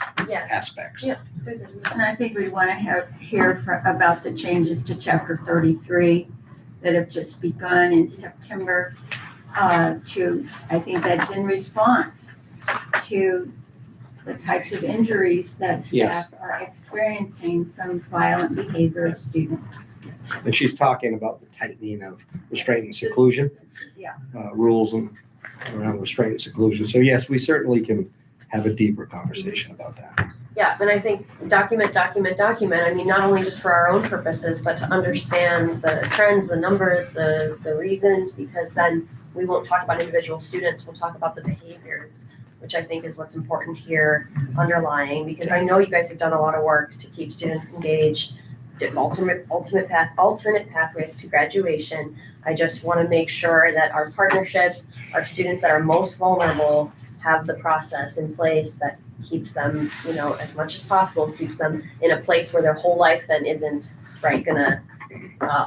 aspects. Yeah, Susan. And I think we want to hear about the changes to Chapter 33 that have just begun in September. I think that's in response to the types of injuries that Yes. staff are experiencing from violent behavior of students. And she's talking about the tightening of restraint and seclusion. Yeah. Rules and around restraint and seclusion. So yes, we certainly can have a deeper conversation about that. Yeah, and I think document. I mean, not only just for our own purposes, but to understand the trends, the numbers, the reasons, because then we won't talk about individual students, we'll talk about the behaviors, which I think is what's important here underlying, because I know you guys have done a lot of work to keep students engaged, alternate pathways to graduation. I just want to make sure that our partnerships, our students that are most vulnerable, have the process in place that keeps them, as much as possible, keeps them in a place where their whole life then isn't, gonna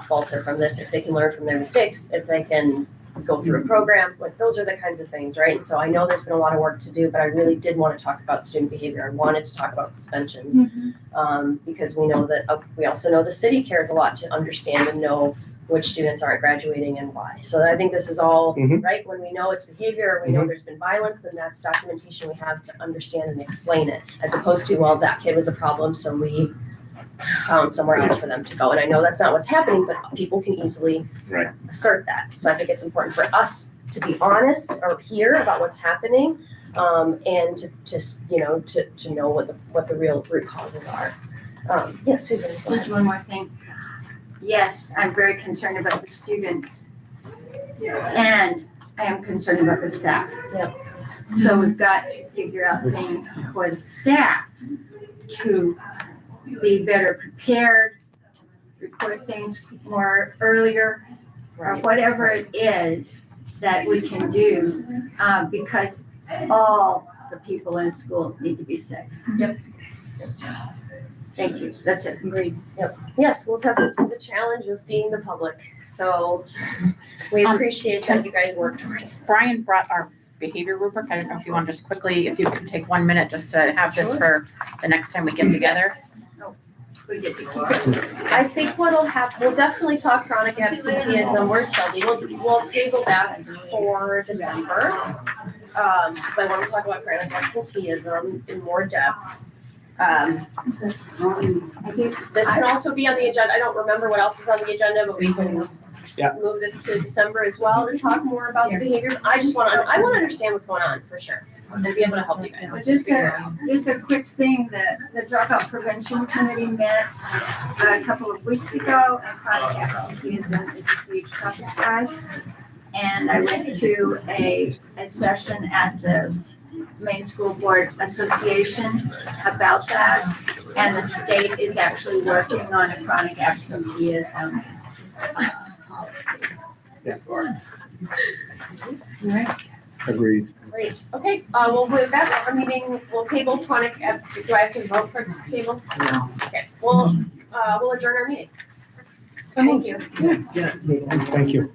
falter from this. If they can learn from their mistakes, if they can go through a program, those are the kinds of things, right? So I know there's been a lot of work to do, but I really did want to talk about student behavior. I wanted to talk about suspensions, because we know that, we also know the city cares a lot to understand and know which students aren't graduating and why. So I think this is all, right? When we know it's behavior, or we know there's been violence, then that's documentation we have to understand and explain it, as opposed to, well, that kid was a problem, so we found somewhere else for them to go. And I know that's not what's happening, but people can easily assert that. So I think it's important for us to be honest or hear about what's happening, and to just, to know what the real root causes are. Yeah, Susan, go ahead. Just one more thing. Yes, I'm very concerned about the students. And I am concerned about the staff. Yep. So we've got to figure out things for the staff to be better prepared, report things more earlier, or whatever it is that we can do, because all the people in school need to be safe. Yep. Thank you. That's it. Agreed. Yep. Yeah, schools have the challenge of being the public. So we appreciate that you guys work towards. Brian brought our behavior rubric. I don't know if you want to just quickly, if you could take 1 minute just to have this for the next time we get together. I think what'll happen, we'll definitely talk chronic absenteeism. Where's Shelby? We'll table that for December. Because I want to talk about chronic absenteeism in more depth. This can also be on the agenda. I don't remember what else is on the agenda, but we can move this to December as well to talk more about the behaviors. I want to understand what's going on for sure and be able to help you guys. Just a quick thing, the Dropout Prevention Committee met a couple of weeks ago, and chronic absenteeism is a huge topic for us. And I went to a session at the Maine School Board Association about that, and the state is actually working on a chronic absenteeism policy. Yeah. Right. Agreed. Great. Okay. Well, with that, our meeting will table chronic absence. Do I have to vote for table? No. Okay. We'll adjourn our meeting. Thank you. Thank you.